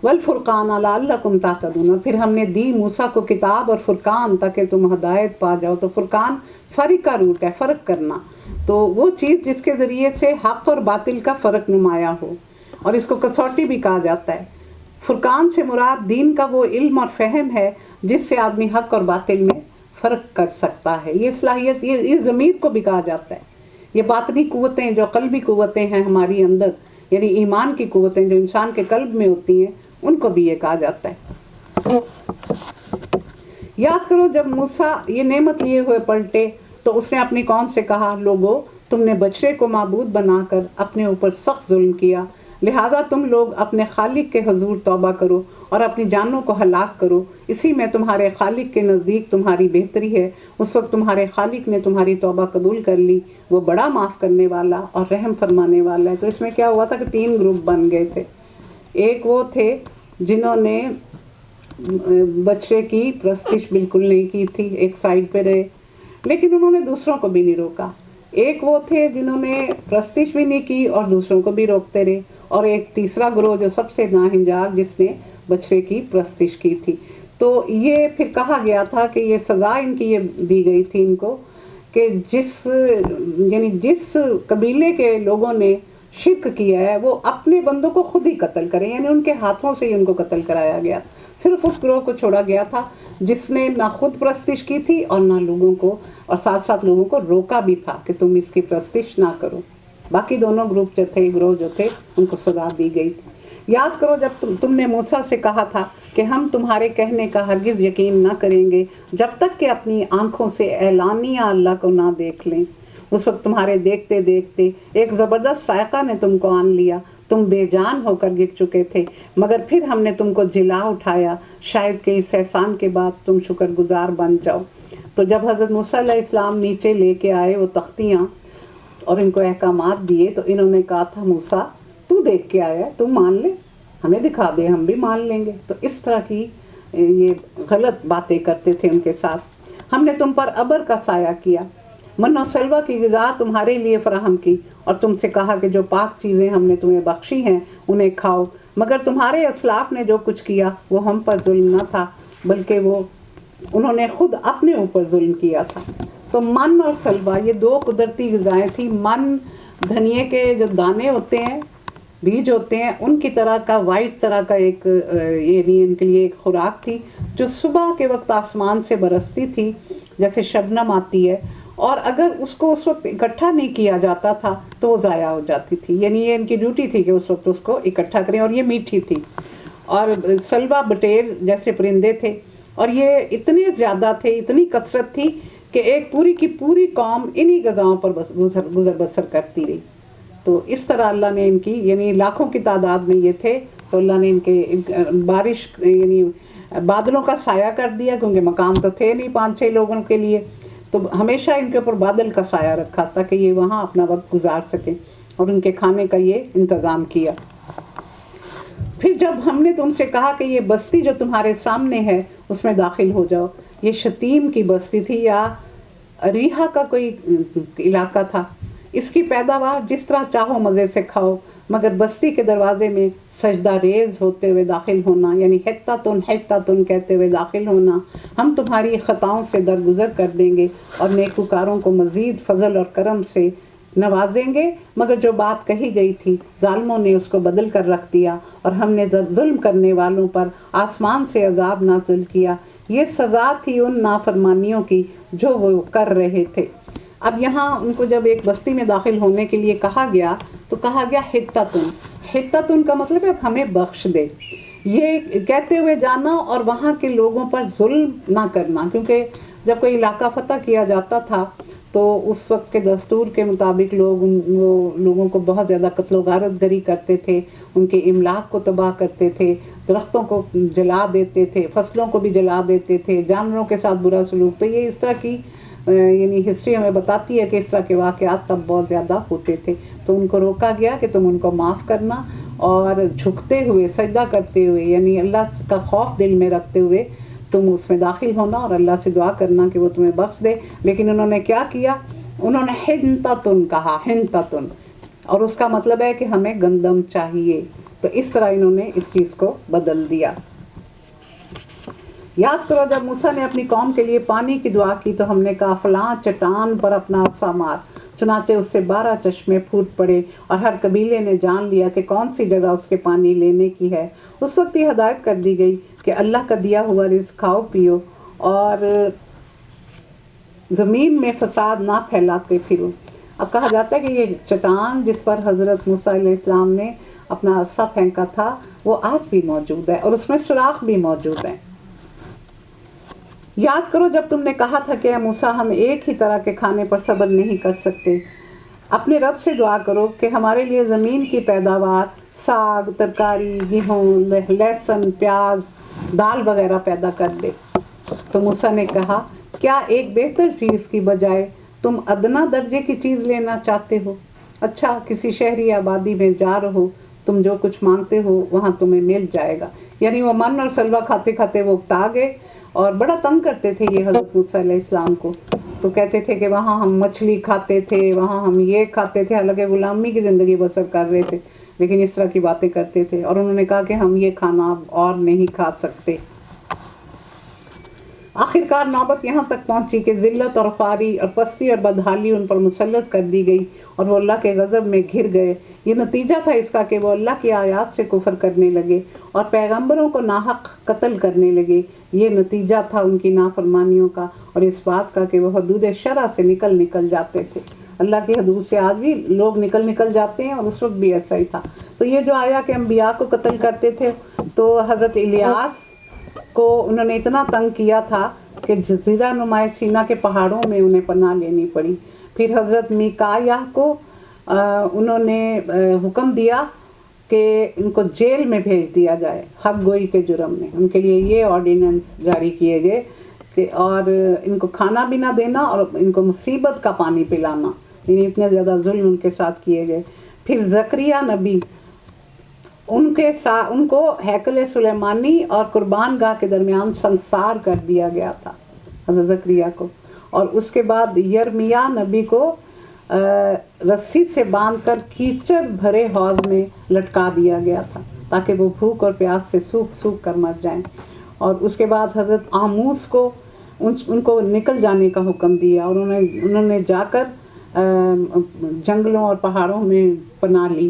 وَالْفُرْقَانَ لَعَلَّكُمْ تَهْتَدُونَ. پھر ہم نے دی موسیٰ کو کتاب اور فرقان تاکہ تم ہدایت پا جاؤ. تو فرقان فرق کا روٹ ہے، فرق کرنا. تو وہ چیز جس کے ذریعے سے حق اور باطل کا فرق نمایاں ہو، اور اس کو کسوٹی بھی کہا جاتا ہے. فرقان سے مراد دین کا وہ علم اور فہم ہے جس سے آدمی حق اور باطل میں فرق کر سکتا ہے. یہ صلاحیت، یہ ضمیر کو بھی کہا جاتا ہے. یہ باطنی قوتیں جو قلبی قوتیں ہیں ہماری اندر، یعنی ایمان کی قوتیں جو انسان کے قلب میں ہوتی ہیں، ان کو بھی یہ کہا جاتا ہے. یاد کرو جب موسیٰ یہ نعمت لیے ہوئے پلٹے تو اس نے اپنی قوم سے کہا، لوگو تم نے بچڑے کو معبود بنا کر اپنے اوپر سخت ظلم کیا، لہذا تم لوگ اپنے خالق کے حضور توبہ کرو اور اپنی جانوں کو ہلاک کرو. اسی میں تمہارے خالق کے نزدیک تمہاری بہتری ہے. اس وقت تمہارے خالق نے تمہاری توبہ قبول کر لی، وہ بڑا معاف کرنے والا اور رحم فرمانے والا ہے. تو اس میں کیا ہوا تھا کہ 3 گروپ بن گئے تھے. ایک وہ تھے جنہوں نے بچے کی پرستش بالکل نہیں کی تھی، ایک سائڈ پہ رہے، لیکن انہوں نے دوسروں کو بھی نہیں روکا. ایک وہ تھے جنہوں نے پرستش بھی نہیں کی اور دوسروں کو بھی روکتے رہے. اور ایک تیسرا گروہ جو سب سے ناہنجار، جس نے بچے کی پرستش کی تھی. تو یہ پھر کہا گیا تھا کہ یہ سزا ان کی یہ دی گئی تھی ان کو کہ جس قبیلے کے لوگوں نے شرک کیا ہے وہ اپنے بندوں کو خود ہی قتل کریں، یعنی ان کے ہاتھوں سے ہی ان کو قتل کرایا گیا. صرف اس گروہ کو چھوڑا گیا تھا جس نے نہ خود پرستش کی تھی اور نہ لوگوں کو، اور ساتھ ساتھ لوگوں کو روکا بھی تھا کہ تم اس کی پرستش نہ کرو. باقی دونوں گروپ جو تھے، گروہ جو تھے، ان کو سزا دی گئی تھی. یاد کرو جب تم نے موسیٰ سے کہا تھا کہ ہم تمہارے کہنے کا ہرگز یقین نہ کریں گے جب تک کہ اپنی آنکھوں سے اعلانیہ اللہ کو نہ دیکھ لیں. اس وقت تمہارے دیکھتے دیکھتے ایک زبردست سائقہ نے تم کو آن لیا، تم بے جان ہو کر گر چکے تھے، مگر پھر ہم نے تم کو جلا اٹھایا، شاید کہ اس احسان کے بعد تم شکر گزار بن جاؤ. تو جب حضرت موسیٰ علیہ السلام نیچے لے کے آئے وہ تختیاں اور ان کو احکامات دیے، تو انہوں نے کہا تھا موسیٰ تو دیکھ کے آیا، تو مان لے، ہمیں دکھا دے، ہم بھی مان لیں گے. تو اس طرح کی یہ غلط باتیں کرتے تھے ان کے ساتھ. ہم نے تم پر ابر کا سایہ کیا، من و سلوہ کی غذا تمہارے لیے فراہم کی، اور تم سے کہا کہ جو پاک چیزیں ہم نے تمہیں بخشی ہیں انہیں کھاؤ. مگر تمہارے اسلاف نے جو کچھ کیا وہ ہم پر ظلم نہ تھا، بلکہ انہوں نے خود اپنے اوپر ظلم کیا تھا. تو من اور سلوہ یہ 2 قدرتی غذائیں تھیں. من دھنیے کے جو دانے ہوتے ہیں، بیج ہوتے ہیں، ان کی طرح کا وائٹ طرح کا ایک یعنی ان کے لیے ایک خوراک تھی جو صبح کے وقت آسمان سے برستی تھی جیسے شبنم آتی ہے، اور اگر اس کو اس وقت اکٹھا نہیں کیا جاتا تھا تو وہ ضائع ہو جاتی تھی. یعنی یہ ان کی ڈیوٹی تھی کہ اس وقت اس کو اکٹھا کریں، اور یہ میٹھی تھی. اور سلوہ بٹیر جیسے پرندے تھے، اور یہ اتنے زیادہ تھے، اتنی کثرت تھی کہ ایک پوری کی پوری قوم انہی غذاؤں پر گزر بسر کرتی رہی. تو اس طرح اللہ نے ان کی، یعنی لاکھوں کی تعداد میں یہ تھے، تو اللہ نے ان کے بارش یعنی بادلوں کا سایہ کر دیا، کیونکہ مکان تو تھے نہیں 5-6 لوگوں کے لیے، تو ہمیشہ ان کے اوپر بادل کا سایہ رکھا تاکہ یہ وہاں اپنا وقت گزار سکیں، اور ان کے کھانے کا یہ انتظام کیا. پھر جب ہم نے تم سے کہا کہ یہ بستی جو تمہارے سامنے ہے اس میں داخل ہو جاؤ، یہ شتیم کی بستی تھی یا ریحا کا کوئی علاقہ تھا. اس کی پیداوار جس طرح چاہو مزے سے کھاؤ، مگر بستی کے دروازے میں سجدہ ریز ہوتے ہوئے داخل ہونا، یعنی حتّتن کہتے ہوئے داخل ہونا. ہم تمہاری خطاؤں سے درگزر کر دیں گے اور نیکوکاروں کو مزید فضل اور کرم سے نوازیں گے. مگر جو بات کہی گئی تھی ظالموں نے اس کو بدل کر رکھ دیا، اور ہم نے ظلم کرنے والوں پر آسمان سے عذاب نازل کیا. یہ سزا تھی ان نافرمانیوں کی جو وہ کر رہے تھے. اب یہاں ان کو جب ایک بستی میں داخل ہونے کے لیے کہا گیا تو کہا گیا حتّتن کا مطلب ہے ہمیں بخش دے. یہ کہتے ہوئے جانا اور وہاں کے لوگوں پر ظلم نہ کرنا، کیونکہ جب کوئی علاقہ فتح کیا جاتا تھا تو اس وقت کے دستور کے مطابق وہ لوگوں کو بہت زیادہ قتل و غارت گری کرتے تھے، ان کے املاک کو تباہ کرتے تھے، درختوں کو جلا دیتے تھے، فصلوں کو بھی جلا دیتے تھے، جانوروں کے ساتھ برا سلوک۔ تو یہ اس طرح کی یعنی ہسٹری ہمیں بتاتی ہے کہ اس طرح کے واقعات تب بہت زیادہ ہوتے تھے۔ تو ان کو روکا گیا کہ تم ان کو معاف کرنا، اور جھکتے ہوئے، سجدہ کرتے ہوئے، یعنی اللہ کا خوف دل میں رکھتے ہوئے تم اس میں داخل ہونا اور اللہ سے دعا کرنا کہ وہ تمہیں بخش دے۔ لیکن انہوں نے کیا کیا؟ انہوں نے حنطۃ کہا، حنطۃ، اور اس کا مطلب ہے کہ ہمیں گندم چاہیے۔ تو اس طرح انہوں نے اس چیز کو بدل دیا۔ یاد کرو جب موسیٰ نے اپنی قوم کے لیے پانی کی دعا کی تو ہم نے کہا فلاں چٹان پر اپنا عصا مار، چنانچہ اس سے 12 چشمے پھوٹ پڑے، اور ہر قبیلے نے جان لیا کہ کون سی جگہ اس کے پانی لینے کی ہے۔ اس وقت یہ ہدایت کر دی گئی کہ اللہ کا دیا ہوا رزق کھاؤ پیو، اور زمین میں فساد نہ پھیلاتے پھرو۔ اب کہا جاتا ہے کہ یہ چٹان جس پر حضرت موسیٰ علیہ السلام نے اپنا عصا پھینکا تھا وہ آج بھی موجود ہے، اور اس میں سوراخ بھی موجود ہیں۔ یاد کرو جب تم نے کہا تھا کہ اے موسیٰ ہم ایک ہی طرح کے کھانے پر صبر نہیں کر سکتے، اپنے رب سے دعا کرو کہ ہمارے لیے زمین کی پیداوار، ساگ، ترکاری، گیہوں، لہسن، پیاز، دال وغیرہ پیدا کر دے۔ تو موسیٰ نے کہا کیا ایک بہتر چیز کی بجائے تم ادنا درجے کی چیز لینا چاہتے ہو؟ اچھا کسی شہری آبادی میں جا رہو، تم جو کچھ مانگتے ہو وہاں تمہیں مل جائے گا۔ یعنی وہ من اور سلوہ کھاتے کھاتے وہ اکتا گئے، اور بڑا تنگ کرتے تھے یہ حضرت موسیٰ علیہ السلام کو۔ تو کہتے تھے کہ وہاں ہم مچھلی کھاتے تھے، وہاں ہم یہ کھاتے تھے، حالانکہ غلامی کی زندگی بسر کر رہے تھے، لیکن اس طرح کی باتیں کرتے تھے۔ اور انہوں نے کہا کہ ہم یہ کھانا اب اور نہیں کھا سکتے۔ آخرکار نوبت یہاں تک پہنچی کہ ذلت اور خواری اور پستی اور بدحالی ان پر مسلط کر دی گئی، اور وہ اللہ کے غضب میں گھر گئے۔ یہ نتیجہ تھا اس کا کہ وہ اللہ کی آیات سے کفر کرنے لگے اور پیغمبروں کو ناحق قتل کرنے لگے۔ یہ نتیجہ تھا ان کی نافرمانیوں کا، اور اس بات کا کہ وہ حدود شرع سے نکل جاتے تھے۔ اللہ کی حدود سے آج بھی لوگ نکل جاتے ہیں، اور اس وقت بھی ایسا ہی تھا۔ تو یہ جو آیا کہ انبیاء کو قتل کرتے تھے، تو حضرت الیاس کو انہوں نے اتنا تنگ کیا تھا کہ جزیرہ نمائے سینا کے پہاڑوں میں انہیں پناہ لینی پڑی۔ پھر حضرت میکایہ کو انہوں نے حکم دیا کہ ان کو جیل میں بھیج دیا جائے حق گوئی کے جرم میں۔ ان کے لیے یہ آرڈیننس جاری کیے گئے کہ اور ان کو کھانا بھی نہ دینا اور ان کو مصیبت کا پانی پلانا، یعنی اتنے زیادہ ظلم ان کے ساتھ کیے گئے۔ پھر زکریا نبی، ان کو ہیکل سلیمانی اور قربان گاہ کے درمیان سنسار کر دیا گیا تھا حضرت زکریا کو، اور اس کے بعد یرمیہ نبی کو رسی سے باندھ کر کیچڑ بھرے حوض میں لٹکا دیا گیا تھا تاکہ وہ بھوک اور پیاس سے سوکھ کر مر جائیں۔ اور اس کے بعد حضرت آموس کو ان کو نکل جانے کا حکم دیا، اور انہوں نے جا کر جنگلوں اور پہاڑوں میں پناہ لی۔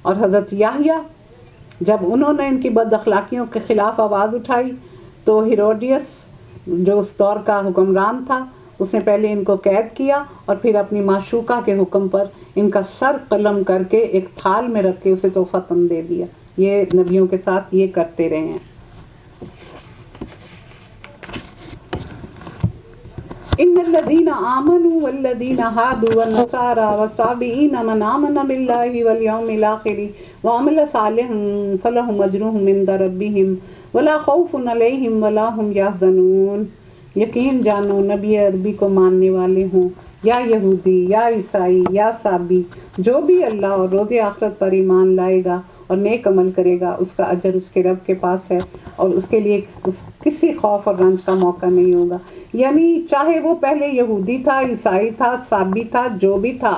اور حضرت یحییٰ جب انہوں نے ان کی بد اخلاقیوں کے خلاف آواز اٹھائی تو ہیروڈیس جو اس دور کا حکمران تھا، اس نے پہلے ان کو قید کیا اور پھر اپنی معشوقہ کے حکم پر ان کا سر قلم کر کے ایک تھال میں رکھ کے اسے تحفتاً دے دیا۔ یہ نبیوں کے ساتھ یہ کرتے رہے ہیں۔ ان الذين آمنوا والذين هادوا والنصارى والصابئين من آمن بالله واليوم الآخر وعمل صالحا فلهم أجرهم عند ربهم ولا خوف عليهم ولا هم يحزنون۔ یقین جانو نبی عربی کو ماننے والے ہوں یا یہودی یا عیسائی یا صابی، جو بھی اللہ اور روز آخرت پر ایمان لائے گا اور نیک عمل کرے گا، اس کا اجر اس کے رب کے پاس ہے، اور اس کے لیے کسی خوف اور رنج کا موقع نہیں ہوگا۔ یعنی چاہے وہ پہلے یہودی تھا، عیسائی تھا، صابی تھا، جو بھی تھا،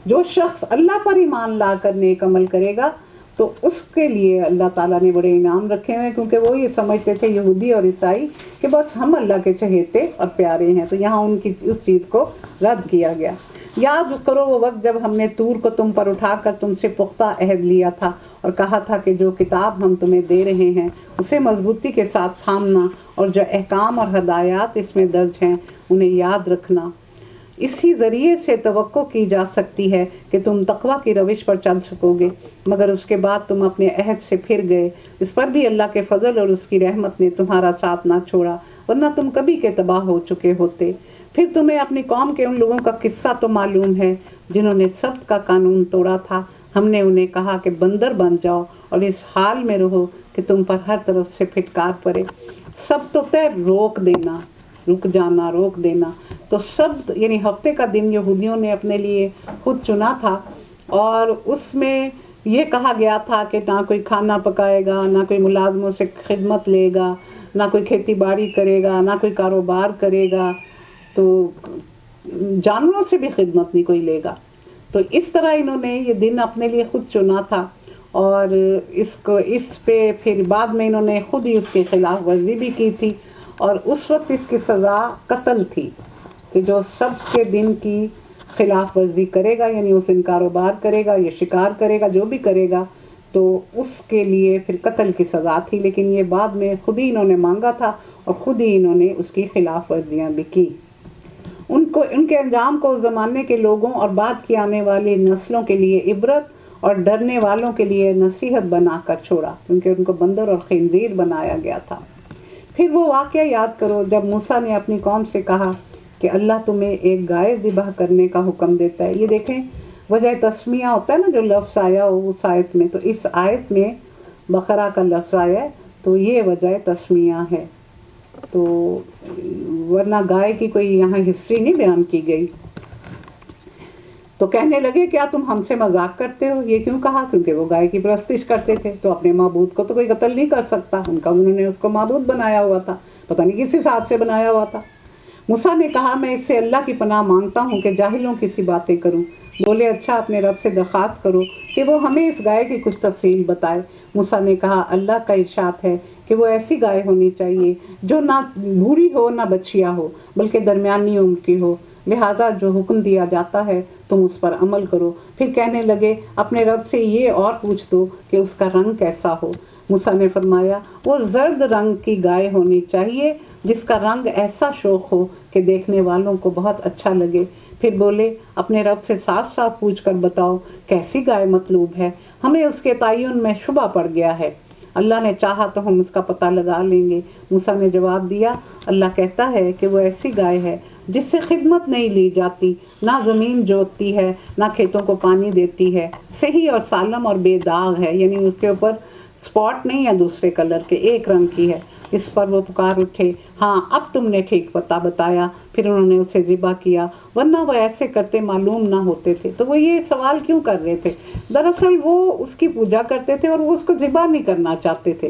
جو شخص اللہ پر ایمان لا کر نیک عمل کرے گا تو اس کے لیے اللہ تعالیٰ نے بڑے انعام رکھے ہوئے، کیونکہ وہ یہ سمجھتے تھے یہودی اور عیسائی کہ بس ہم اللہ کے چہیتے اور پیارے ہیں، تو یہاں ان کی اس چیز کو رد کیا گیا۔ یاد کرو وہ وقت جب ہم نے طور کو تم پر اٹھا کر تم سے پختہ عہد لیا تھا اور کہا تھا کہ جو کتاب ہم تمہیں دے رہے ہیں اسے مضبوطی کے ساتھ تھامنا، اور جو احکام اور ہدایات اس میں درج ہیں انہیں یاد رکھنا۔ اسی ذریعے سے توقع کی جا سکتی ہے کہ تم تقویٰ کی روش پر چل سکو گے، مگر اس کے بعد تم اپنے عہد سے پھر گئے۔ اس پر بھی اللہ کے فضل اور اس کی رحمت نے تمہارا ساتھ نہ چھوڑا، ورنہ تم کبھی کے تباہ ہو چکے ہوتے۔ پھر تمہیں اپنی قوم کے ان لوگوں کا قصہ تو معلوم ہے جنہوں نے سبت کا قانون توڑا تھا. ہم نے انہیں کہا کہ بندر بن جاؤ اور اس حال میں رہو کہ تم پر ہر طرف سے پھٹکار پڑے. سب تو تے روک دینا، رک جانا، روک دینا. تو سبت یعنی ہفتے کا دن یہودیوں نے اپنے لیے خود چنا تھا، اور اس میں یہ کہا گیا تھا کہ نہ کوئی کھانا پکائے گا، نہ کوئی ملازموں سے خدمت لے گا، نہ کوئی کھیتی باڑی کرے گا، نہ کوئی کاروبار کرے گا، تو جانوروں سے بھی خدمت نہیں کوئی لے گا. تو اس طرح انہوں نے یہ دن اپنے لیے خود چنا تھا، اور اس پہ پھر بعد میں انہوں نے خود ہی اس کے خلاف ورزی بھی کی تھی، اور اس وقت اس کی سزا قتل تھی کہ جو سب کے دن کی خلاف ورزی کرے گا، یعنی اس دن کاروبار کرے گا یا شکار کرے گا، جو بھی کرے گا، تو اس کے لیے پھر قتل کی سزا تھی. لیکن یہ بعد میں خود ہی انہوں نے مانگا تھا اور خود ہی انہوں نے اس کی خلاف ورزیاں بھی کی. ان کے انجام کو اس زمانے کے لوگوں اور بعد کی آنے والی نسلوں کے لیے عبرت اور ڈرنے والوں کے لیے نصیحت بنا کر چھوڑا، کیونکہ ان کو بندر اور خنزیر بنایا گیا تھا. پھر وہ واقعہ یاد کرو جب موسیٰ نے اپنی قوم سے کہا کہ اللہ تمہیں ایک گائے ذبح کرنے کا حکم دیتا ہے. یہ دیکھیں وجہ تسمیہ ہوتا ہے نا، جو لفظ آیا ہو اس آیت میں، تو اس آیت میں بقرہ کا لفظ آیا ہے، تو یہ وجہ تسمیہ ہے. تو ورنہ گائے کی کوئی یہاں ہسٹری نہیں بیان کی گئی. تو کہنے لگے کیا تم ہم سے مذاق کرتے ہو؟ یہ کیوں کہا؟ کیونکہ وہ گائے کی پرستش کرتے تھے، تو اپنے معبود کو تو کوئی قتل نہیں کر سکتا، انہوں نے اس کو معبود بنایا ہوا تھا، پتہ نہیں کس حساب سے بنایا ہوا تھا. موسیٰ نے کہا میں اس سے اللہ کی پناہ مانگتا ہوں کہ جاہلوں کی سی باتیں کروں. بولے اچھا اپنے رب سے درخواست کرو کہ وہ ہمیں اس گائے کی کچھ تفصیل بتائے. موسیٰ نے کہا اللہ کا ارشاد ہے کہ وہ ایسی گائے ہونی چاہیے جو نہ بوڑھی ہو نہ بچیا ہو بلکہ درمیانی عمر کی ہو، لہذا جو حکم دیا جاتا ہے تم اس پر عمل کرو. پھر کہنے لگے اپنے رب سے یہ اور پوچھ دو کہ اس کا رنگ کیسا ہو. موسیٰ نے فرمایا وہ زرد رنگ کی گائے ہونی چاہیے جس کا رنگ ایسا شوخ ہو کہ دیکھنے والوں کو بہت اچھا لگے. پھر بولے اپنے رب سے صاف صاف پوچھ کر بتاؤ کیسی گائے مطلوب ہے، ہمیں اس کے تعین میں شبہ پڑ گیا ہے، اللہ نے چاہا تو ہم اس کا پتہ لگا لیں گے. موسیٰ نے جواب دیا اللہ کہتا ہے کہ وہ ایسی گائے ہے جس سے خدمت نہیں لی جاتی، نہ زمین جوتتی ہے نہ کھیتوں کو پانی دیتی ہے، صحیح اور سالم اور بے داغ ہے، یعنی اس کے اوپر سپاٹ نہیں ہے دوسرے کلر کے، ایک رنگ کی ہے. اس پر وہ پکار اٹھے ہاں اب تم نے ٹھیک پتہ بتایا. پھر انہوں نے اسے ذبح کیا، ورنہ وہ ایسے کرتے معلوم نہ ہوتے تھے. تو وہ یہ سوال کیوں کر رہے تھے؟ دراصل وہ اس کی پوجا کرتے تھے اور وہ اس کو ذبح نہیں کرنا چاہتے تھے.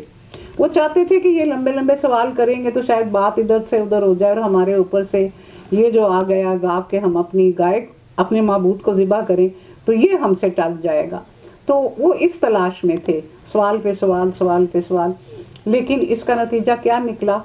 وہ چاہتے تھے کہ یہ لمبے لمبے سوال کریں گے تو شاید بات ادھر سے ادھر ہو جائے اور ہمارے اوپر سے یہ جو آ گیا عذاب کہ ہم اپنی گائے اپنے معبود کو ذبح کریں تو یہ ہم سے ٹل جائے گا. تو وہ اس تلاش میں تھے، سوال پہ سوال، سوال پہ سوال. لیکن اس کا نتیجہ کیا نکلا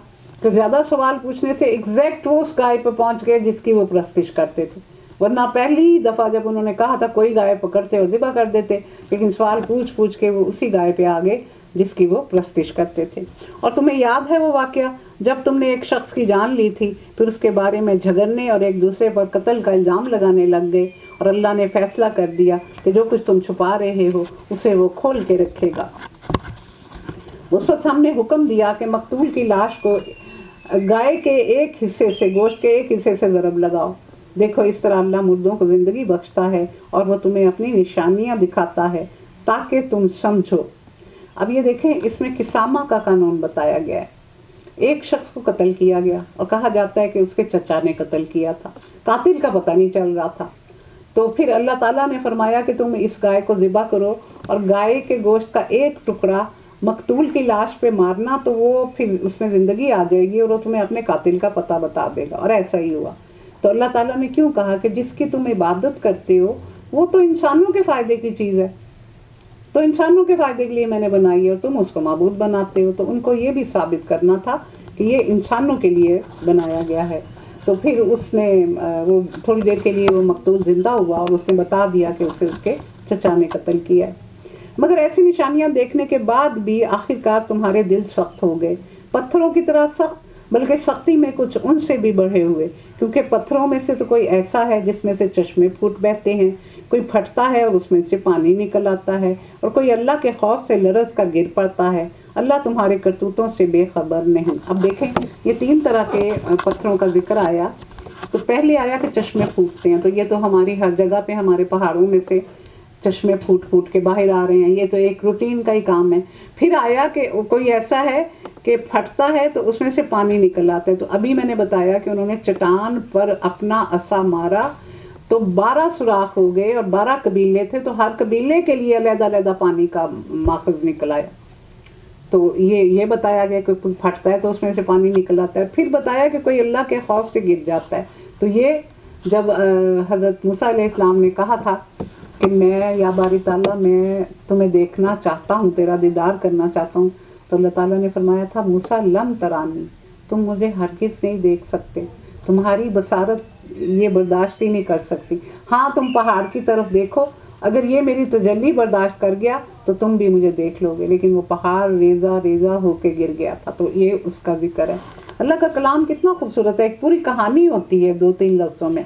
کہ زیادہ سوال پوچھنے سے ایگزیکٹ وہ اس گائے پہ پہنچ گئے جس کی وہ پرستش کرتے تھے. ورنہ پہلی دفعہ جب انہوں نے کہا تھا کوئی گائے پکڑتے اور ذبح کر دیتے، لیکن سوال پوچھ پوچھ کے وہ اسی گائے پہ آ گئے جس کی وہ پرستش کرتے تھے. اور تمہیں یاد ہے وہ واقعہ جب تم نے ایک شخص کی جان لی تھی، پھر اس کے بارے میں جھگڑنے اور ایک دوسرے پر قتل کا الزام لگانے لگ گئے، اور اللہ نے فیصلہ کر دیا کہ جو کچھ تم چھپا رہے ہو اسے وہ کھول کے رکھے گا. اس وقت ہم نے حکم دیا کہ مقتول کی لاش کو گائے کے ایک حصے سے، گوشت کے ایک حصے سے ضرب لگاؤ. دیکھو اس طرح اللہ مردوں کو زندگی بخشتا ہے اور وہ تمہیں اپنی نشانیاں دکھاتا ہے تاکہ تم سمجھو. اب یہ دیکھیں اس میں قسامہ کا قانون بتایا گیا ہے. ایک شخص کو قتل کیا گیا اور کہا جاتا ہے کہ اس کے چچا نے قتل کیا تھا، قاتل کا پتہ نہیں چل رہا تھا. تو پھر اللہ تعالیٰ نے فرمایا کہ تم اس گائے کو ذبح کرو اور گائے کے گوشت کا ایک ٹکڑا مقتول کی لاش پہ مارنا، تو وہ پھر اس میں زندگی آ جائے گی اور وہ تمہیں اپنے قاتل کا پتہ بتا دے گا. اور ایسا ہی ہوا. تو اللہ تعالیٰ نے کیوں کہا کہ جس کی تم عبادت کرتے ہو وہ تو انسانوں کے فائدے کی چیز ہے، تو انسانوں کے فائدے کے لیے میں نے بنائی ہے اور تم اس کو معبود بناتے ہو. تو ان کو یہ بھی ثابت کرنا تھا کہ یہ انسانوں کے لیے بنایا گیا ہے. تو پھر اس نے وہ تھوڑی دیر کے لیے وہ مقتول زندہ ہوا اور اس نے بتا دیا کہ اسے اس کے چچا نے قتل کیا ہے. مگر ایسی نشانیاں دیکھنے کے بعد بھی آخرکار تمہارے دل سخت ہو گئے، پتھروں کی طرح سخت، بلکہ سختی میں کچھ ان سے بھی بڑھے ہوئے. کیونکہ پتھروں میں سے تو کوئی ایسا ہے جس میں سے چشمے پھوٹ بہتے ہیں، کوئی پھٹتا ہے اور اس میں سے پانی نکل آتا ہے، اور کوئی اللہ کے خوف سے لرز کا گر پڑتا ہے. اللہ تمہارے کرتوتوں سے بے خبر نہیں. اب دیکھیں یہ 3 طرح کے پتھروں کا ذکر آیا. تو پہلے آیا کہ چشمے پھوٹتے ہیں، تو یہ تو ہماری ہر جگہ پہ ہمارے پہاڑوں میں سے چشمے پھوٹ پھوٹ کے باہر آ رہے ہیں، یہ تو ایک روٹین کا ہی کام ہے۔ پھر آیا کہ کوئی ایسا ہے کہ پھٹتا ہے تو اس میں سے پانی نکل آتا ہے، تو ابھی میں نے بتایا کہ انہوں نے چٹان پر اپنا عصا مارا تو 12 سوراخ ہو گئے، اور 12 قبیلے تھے تو ہر قبیلے کے لیے علیحدہ علیحدہ پانی کا ماخذ نکل آیا۔ تو یہ بتایا گیا کہ کوئی پھٹتا ہے تو اس میں سے پانی نکل آتا ہے۔ پھر بتایا کہ کوئی اللہ کے خوف سے گر جاتا ہے، تو یہ جب حضرت موسیٰ علیہ السلام نے کہا تھا کہ میں یا باری تعالیٰ میں تمہیں دیکھنا چاہتا ہوں، تیرا دیدار کرنا چاہتا ہوں، تو اللہ تعالیٰ نے فرمایا تھا موسیٰ لن ترانی، تم مجھے ہرگز نہیں دیکھ سکتے، تمہاری بصارت یہ برداشت ہی نہیں کر سکتی، ہاں تم پہاڑ کی طرف دیکھو، اگر یہ میری تجلی برداشت کر گیا تو تم بھی مجھے دیکھ لو گے۔ لیکن وہ پہاڑ ریزہ ریزہ ہو کے گر گیا تھا، تو یہ اس کا ذکر ہے۔ اللہ کا کلام کتنا خوبصورت ہے، ایک پوری کہانی ہوتی ہے 2-3 لفظوں میں۔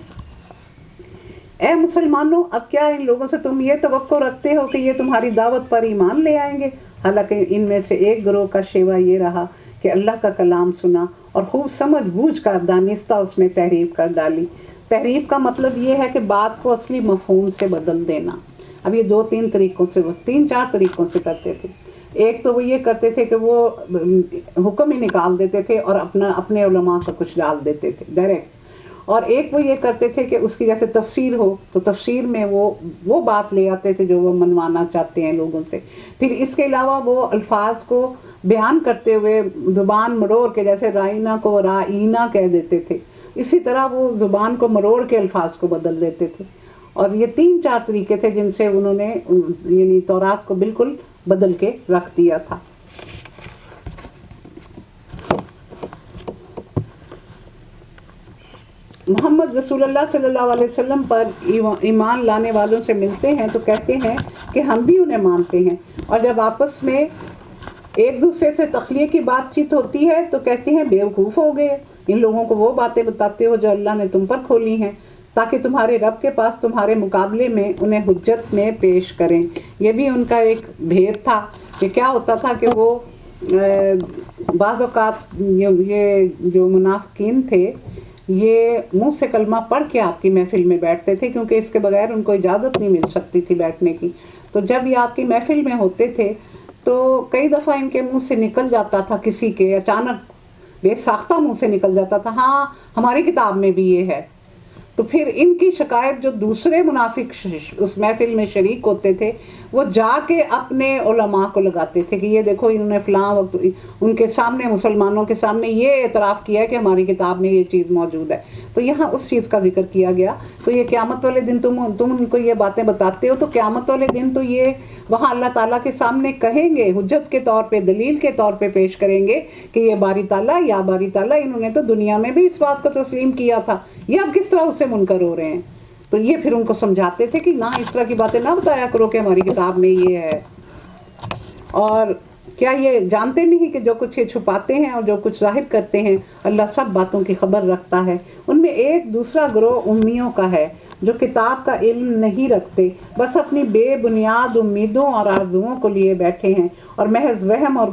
اے مسلمانوں، اب کیا ان لوگوں سے تم یہ توقع رکھتے ہو کہ یہ تمہاری دعوت پر ایمان لے آئیں گے؟ حالانکہ ان میں سے ایک گروہ کا شیوا یہ رہا کہ اللہ کا کلام سنا اور خوب سمجھ بوجھ کر دانستہ اس میں تحریف کر ڈالی۔ تحریف کا مطلب یہ ہے کہ بات کو اصلی مفہوم سے بدل دینا۔ اب یہ 2-3 طریقوں سے، 3-4 طریقوں سے کرتے تھے۔ ایک تو وہ یہ کرتے تھے کہ وہ حکم ہی نکال دیتے تھے اور اپنے علماء کا کچھ ڈال دیتے تھے ڈائریکٹ، اور ایک وہ یہ کرتے تھے کہ اس کی جیسے تفسیر ہو تو تفسیر میں وہ بات لے آتے تھے جو وہ منوانا چاہتے ہیں لوگوں سے۔ پھر اس کے علاوہ وہ الفاظ کو بیان کرتے ہوئے زبان مروڑ کے، جیسے رائنا کو رائینہ کہہ دیتے تھے، اسی طرح وہ زبان کو مروڑ کے الفاظ کو بدل دیتے تھے۔ اور یہ 3-4 طریقے تھے جن سے انہوں نے یعنی تورات کو بالکل بدل کے رکھ دیا تھا۔ محمد رسول اللہ صلی اللہ علیہ وسلم پر ایمان لانے والوں سے ملتے ہیں تو کہتے ہیں کہ ہم بھی انہیں مانتے ہیں، اور جب آپس میں ایک دوسرے سے تخلیق کی بات چیت ہوتی ہے تو کہتے ہیں بیوقوف ہو گئے، ان لوگوں کو وہ باتیں بتاتے ہو جو اللہ نے تم پر کھولی ہیں تاکہ تمہارے رب کے پاس تمہارے مقابلے میں انہیں حجت میں پیش کریں۔ یہ بھی ان کا ایک بھید تھا کہ کیا ہوتا تھا کہ وہ بعض اوقات یہ جو منافقین تھے یہ منہ سے کلمہ پڑھ کے آپ کی محفل میں بیٹھتے تھے، کیونکہ اس کے بغیر ان کو اجازت نہیں مل سکتی تھی بیٹھنے کی۔ تو جب یہ آپ کی محفل میں ہوتے تھے تو کئی دفعہ ان کے منہ سے نکل جاتا تھا، کسی کے اچانک بے ساختہ منہ سے نکل جاتا تھا، ہاں ہماری کتاب میں بھی یہ ہے۔ تو پھر ان کی شکایت جو دوسرے منافق اس محفل میں شریک ہوتے تھے وہ جا کے اپنے علماء کو لگاتے تھے کہ یہ دیکھو انہوں نے فلاں وقت ان کے سامنے، مسلمانوں کے سامنے یہ اعتراف کیا کہ ہماری کتاب میں یہ چیز موجود ہے۔ تو یہاں اس چیز کا ذکر کیا گیا۔ تو یہ قیامت والے دن تم ان کو یہ باتیں بتاتے ہو تو قیامت والے دن تو یہ وہاں اللہ تعالیٰ کے سامنے کہیں گے، حجت کے طور پہ، دلیل کے طور پہ پیش کریں گے کہ یہ باری تعالیٰ یا باری تعالیٰ، انہوں نے تو دنیا میں بھی اس بات کو تسلیم کیا تھا، یہ اب کس طرح اس سے منکر ہو رہے ہیں۔ تو یہ پھر ان کو سمجھاتے تھے کہ نہ اس طرح کی باتیں نہ بتایا کرو کہ ہماری کتاب میں یہ ہے۔ اور کیا یہ جانتے نہیں کہ جو کچھ یہ چھپاتے ہیں اور جو کچھ ظاہر کرتے ہیں اللہ سب باتوں کی خبر رکھتا ہے۔ ان میں ایک دوسرا گروہ امیوں کا ہے جو کتاب کا علم نہیں رکھتے، بس اپنی بے بنیاد امیدوں اور آرزوؤں کو لیے بیٹھے ہیں اور محض وہم اور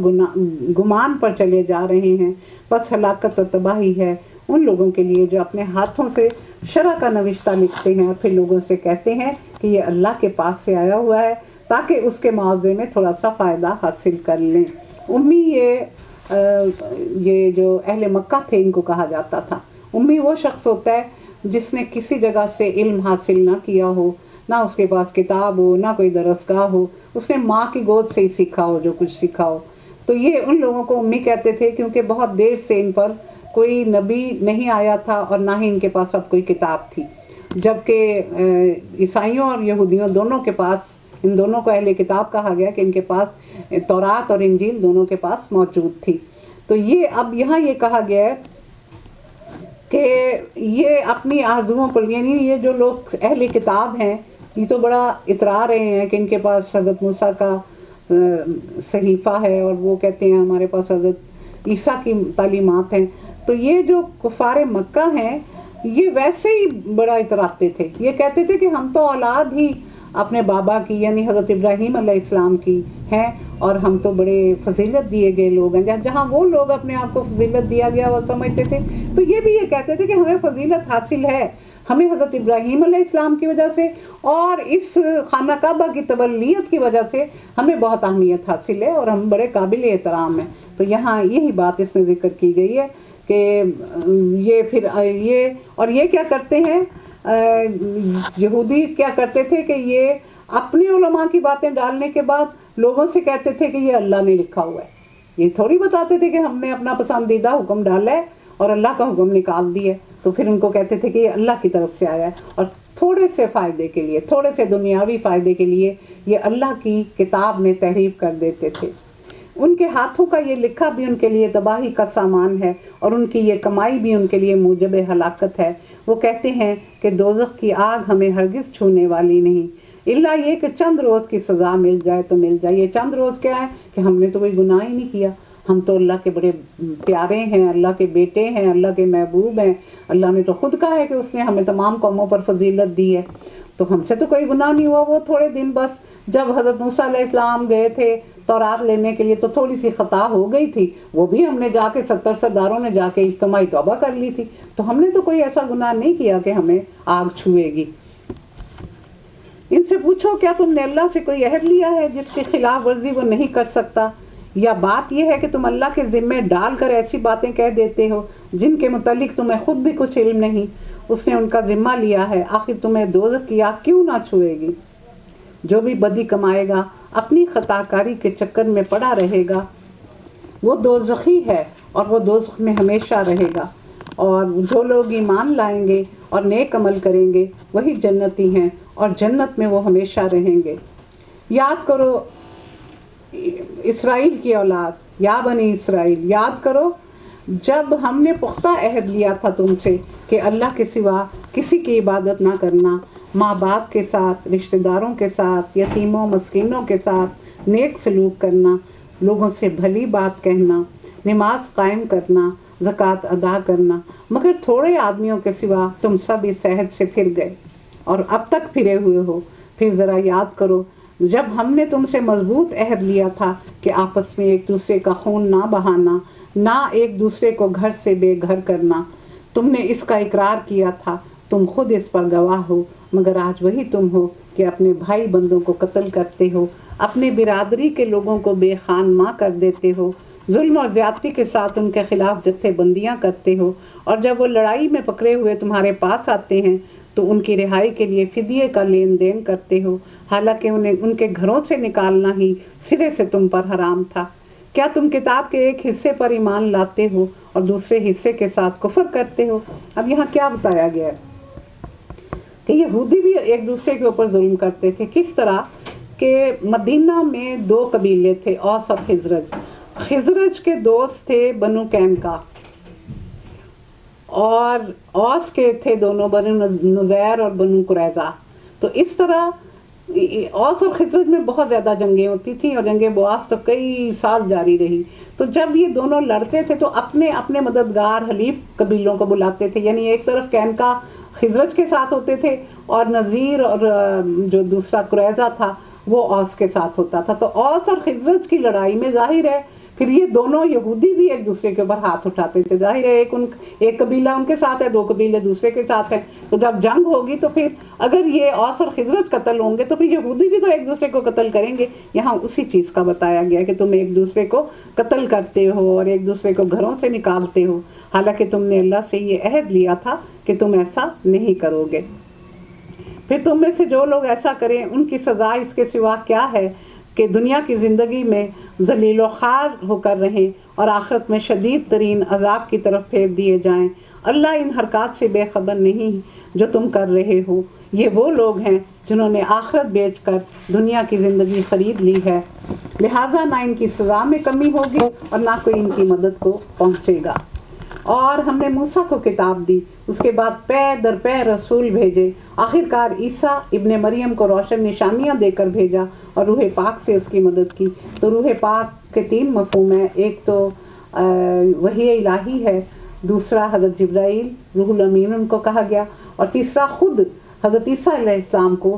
گمان پر چلے جا رہے ہیں۔ بس ہلاکت اور تباہی ہے ان لوگوں کے لیے جو اپنے ہاتھوں سے شرع کا نوشتہ لکھتے ہیں اور پھر لوگوں سے کہتے ہیں کہ یہ اللہ کے پاس سے آیا ہوا ہے تاکہ اس کے معاوضے میں تھوڑا سا فائدہ حاصل کر لیں۔ امی یہ جو اہل مکہ تھے ان کو کہا جاتا تھا۔ امی وہ شخص ہوتا ہے جس نے کسی جگہ سے علم حاصل نہ کیا ہو، نہ اس کے پاس کتاب ہو، نہ کوئی درسگاہ ہو، اس نے ماں کی گود سے ہی سیکھا ہو جو کچھ سیکھا ہو۔ تو یہ ان لوگوں کو امی کہتے تھے کیونکہ بہت دیر سے ان پر کوئی نبی نہیں آیا تھا اور نہ ہی ان کے پاس اب کوئی کتاب تھی، جبکہ عیسائیوں اور یہودیوں دونوں کے پاس، ان دونوں کو اہل کتاب کہا گیا کہ ان کے پاس تورات اور انجیل دونوں کے پاس موجود تھی۔ تو یہ اب یہاں یہ کہا گیا ہے کہ یہ اپنی آرزوؤں کو، یعنی یہ جو لوگ اہل کتاب ہیں یہ تو بڑا اترا رہے ہیں کہ ان کے پاس حضرت موسیٰ کا صحیفہ ہے اور وہ کہتے ہیں ہمارے پاس حضرت عیسیٰ کی تعلیمات ہیں۔ تو یہ جو کفار مکہ ہیں یہ ویسے ہی بڑا اتراتے تھے، یہ کہتے تھے کہ ہم تو اولاد ہی اپنے بابا کی یعنی حضرت ابراہیم علیہ السلام کی ہیں، اور ہم تو بڑے فضیلت دیے گئے لوگ ہیں. جہاں وہ لوگ اپنے آپ کو فضیلت دیا گیا وہ سمجھتے تھے، تو یہ بھی یہ کہتے تھے کہ ہمیں فضیلت حاصل ہے، ہمیں حضرت ابراہیم علیہ السلام کی وجہ سے اور اس خانہ کعبہ کی تبلیغ کی وجہ سے ہمیں بہت اہمیت حاصل ہے اور ہم بڑے قابل احترام ہیں. تو یہاں یہی بات اس میں ذکر کی گئی ہے کہ یہ پھر یہ کیا کرتے ہیں، یہودی کیا کرتے تھے کہ یہ اپنے علماء کی باتیں ڈالنے کے بعد لوگوں سے کہتے تھے کہ یہ اللہ نے لکھا ہوا ہے. یہ تھوڑی بتاتے تھے کہ ہم نے اپنا پسندیدہ حکم ڈالا ہے اور اللہ کا حکم نکال دیا ہے. تو پھر ان کو کہتے تھے کہ یہ اللہ کی طرف سے آیا ہے، اور تھوڑے سے فائدے کے لیے، تھوڑے سے دنیاوی فائدے کے لیے یہ اللہ کی کتاب میں تحریف کر دیتے تھے. ان کے ہاتھوں کا یہ لکھا بھی ان کے لیے تباہی کا سامان ہے، اور ان کی یہ کمائی بھی ان کے لیے موجب ہلاکت ہے. وہ کہتے ہیں کہ دوزخ کی آگ ہمیں ہرگز چھونے والی نہیں، الا یہ کہ چند روز کی سزا مل جائے تو مل جائے. یہ چند روز کیا ہے کہ ہم نے تو کوئی گناہ ہی نہیں کیا، ہم تو اللہ کے بڑے پیارے ہیں، اللہ کے بیٹے ہیں، اللہ کے محبوب ہیں. اللہ نے تو خود کہا ہے کہ اس نے ہمیں تمام قوموں پر فضیلت دی ہے، تو ہم سے تو کوئی گناہ نہیں ہوا. وہ تھوڑے دن بس جب حضرت موسیٰ علیہ السلام گئے تھے تورات لینے کے لیے تو تھوڑی سی خطا ہو گئی تھی، وہ بھی ہم نے جا کے 70 سرداروں نے جا کے اجتماعی توبہ کر لی تھی. تو ہم نے تو کوئی ایسا گناہ نہیں کیا کہ ہمیں آگ چھوئے گی. ان سے پوچھو کیا تم نے اللہ سے کوئی عہد لیا ہے جس کی خلاف ورزی وہ نہیں کر سکتا، یا بات یہ ہے کہ تم اللہ کے ذمے ڈال کر ایسی باتیں کہہ دیتے ہو جن کے متعلق تمہیں خود بھی کچھ علم نہیں. اس نے ان کا ذمہ لیا ہے، آخر تمہیں دوزخ کی آگ کیوں نہ چھوئے گی. جو بھی بدی کمائے گا اپنی خطا کاری کے چکر میں پڑا رہے گا وہ دوزخی ہے اور وہ دوزخ میں ہمیشہ رہے گا. اور جو لوگ ایمان لائیں گے اور نیک عمل کریں گے وہی جنتی ہیں اور جنت میں وہ ہمیشہ رہیں گے. یاد کرو اسرائیل کی اولاد، یا بنی اسرائیل، یاد کرو جب ہم نے پختہ عہد لیا تھا تم سے کہ اللہ کے سوا کسی کی عبادت نہ کرنا، ماں باپ کے ساتھ، رشتہ داروں کے ساتھ، یتیموں مسکینوں کے ساتھ نیک سلوک کرنا، لوگوں سے بھلی بات کہنا، نماز قائم کرنا، زکوٰۃ ادا کرنا. مگر تھوڑے آدمیوں کے سوا تم سب اس عہد سے پھر گئے اور اب تک پھرے ہوئے ہو. پھر ذرا یاد کرو جب ہم نے تم سے مضبوط عہد لیا تھا کہ آپس میں ایک دوسرے کا خون نہ بہانا، نہ ایک دوسرے کو گھر سے بے گھر کرنا. تم نے اس کا اقرار کیا تھا، تم خود اس پر گواہ ہو. مگر آج وہی تم ہو کہ اپنے بھائی بندوں کو قتل کرتے ہو، اپنے برادری کے لوگوں کو بے خان ماں کر دیتے ہو، ظلم اور زیادتی کے ساتھ ان کے خلاف جتھے بندیاں کرتے ہو، اور جب وہ لڑائی میں پکڑے ہوئے تمہارے پاس آتے ہیں تو ان کی رہائی کے لیے فدیے کا لین دین کرتے ہو، حالانکہ انہیں ان کے گھروں سے نکالنا ہی سرے سے تم پر حرام تھا. کیا تم کتاب کے ایک حصے پر ایمان لاتے ہو اور دوسرے حصے کے ساتھ کفر کرتے ہو؟ اب یہاں کیا بتایا گیا ہے کہ یہودی بھی ایک دوسرے کے اوپر ظلم کرتے تھے. کس طرح کہ مدینہ میں 2 قبیلے تھے، اوس اور خزرج. خزرج کے دوست تھے بنو قینقاع، اور اوس کے تھے دونوں بنو نذیر اور بنو قریظہ. تو اس طرح اوس اور خزرج میں بہت زیادہ جنگیں ہوتی تھیں، اور جنگ بواس تو کئی سال جاری رہی. تو جب یہ دونوں لڑتے تھے تو اپنے اپنے مددگار حلیف قبیلوں کو بلاتے تھے، یعنی ایک طرف قینقاع خزرج کے ساتھ ہوتے تھے اور نذیر اور جو دوسرا قریظہ تھا وہ اوس کے ساتھ ہوتا تھا. تو اوس اور خزرج کی لڑائی میں ظاہر ہے پھر یہ دونوں یہودی بھی ایک دوسرے کے اوپر ہاتھ اٹھاتے تھے. ظاہر ہے ایک قبیلہ ان کے ساتھ ہے، 2 قبیلے دوسرے کے ساتھ ہیں. تو جب جنگ ہوگی تو پھر اگر یہ اوس اور خزرج قتل ہوں گے تو پھر یہودی بھی تو ایک دوسرے کو قتل کریں گے. یہاں اسی چیز کا بتایا گیا کہ تم ایک دوسرے کو قتل کرتے ہو اور ایک دوسرے کو گھروں سے نکالتے ہو، حالانکہ تم نے اللہ سے یہ عہد لیا تھا کہ تم ایسا نہیں کرو گے. پھر تم میں سے جو لوگ ایسا کریں ان کی سزا اس کے سوا کیا ہے کہ دنیا کی زندگی میں ذلیل و خوار ہو کر رہیں اور آخرت میں شدید ترین عذاب کی طرف پھیر دیے جائیں. اللہ ان حرکات سے بے خبر نہیں جو تم کر رہے ہو. یہ وہ لوگ ہیں جنہوں نے آخرت بیچ کر دنیا کی زندگی خرید لی ہے، لہٰذا نہ ان کی سزا میں کمی ہوگی اور نہ کوئی ان کی مدد کو پہنچے گا. اور ہم نے موسیٰ کو کتاب دی، اس کے بعد پے در پے رسول بھیجے، آخر کار عیسیٰ ابن مریم کو روشن نشانیاں دے کر بھیجا اور روح پاک سے اس کی مدد کی. تو روح پاک کے 3 مفہوم ہیں، ایک تو وحی الہی ہے، دوسرا حضرت جبرائیل روح الامین ان کو کہا گیا، اور تیسرا خود حضرت عیسیٰ علیہ السلام کو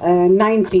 90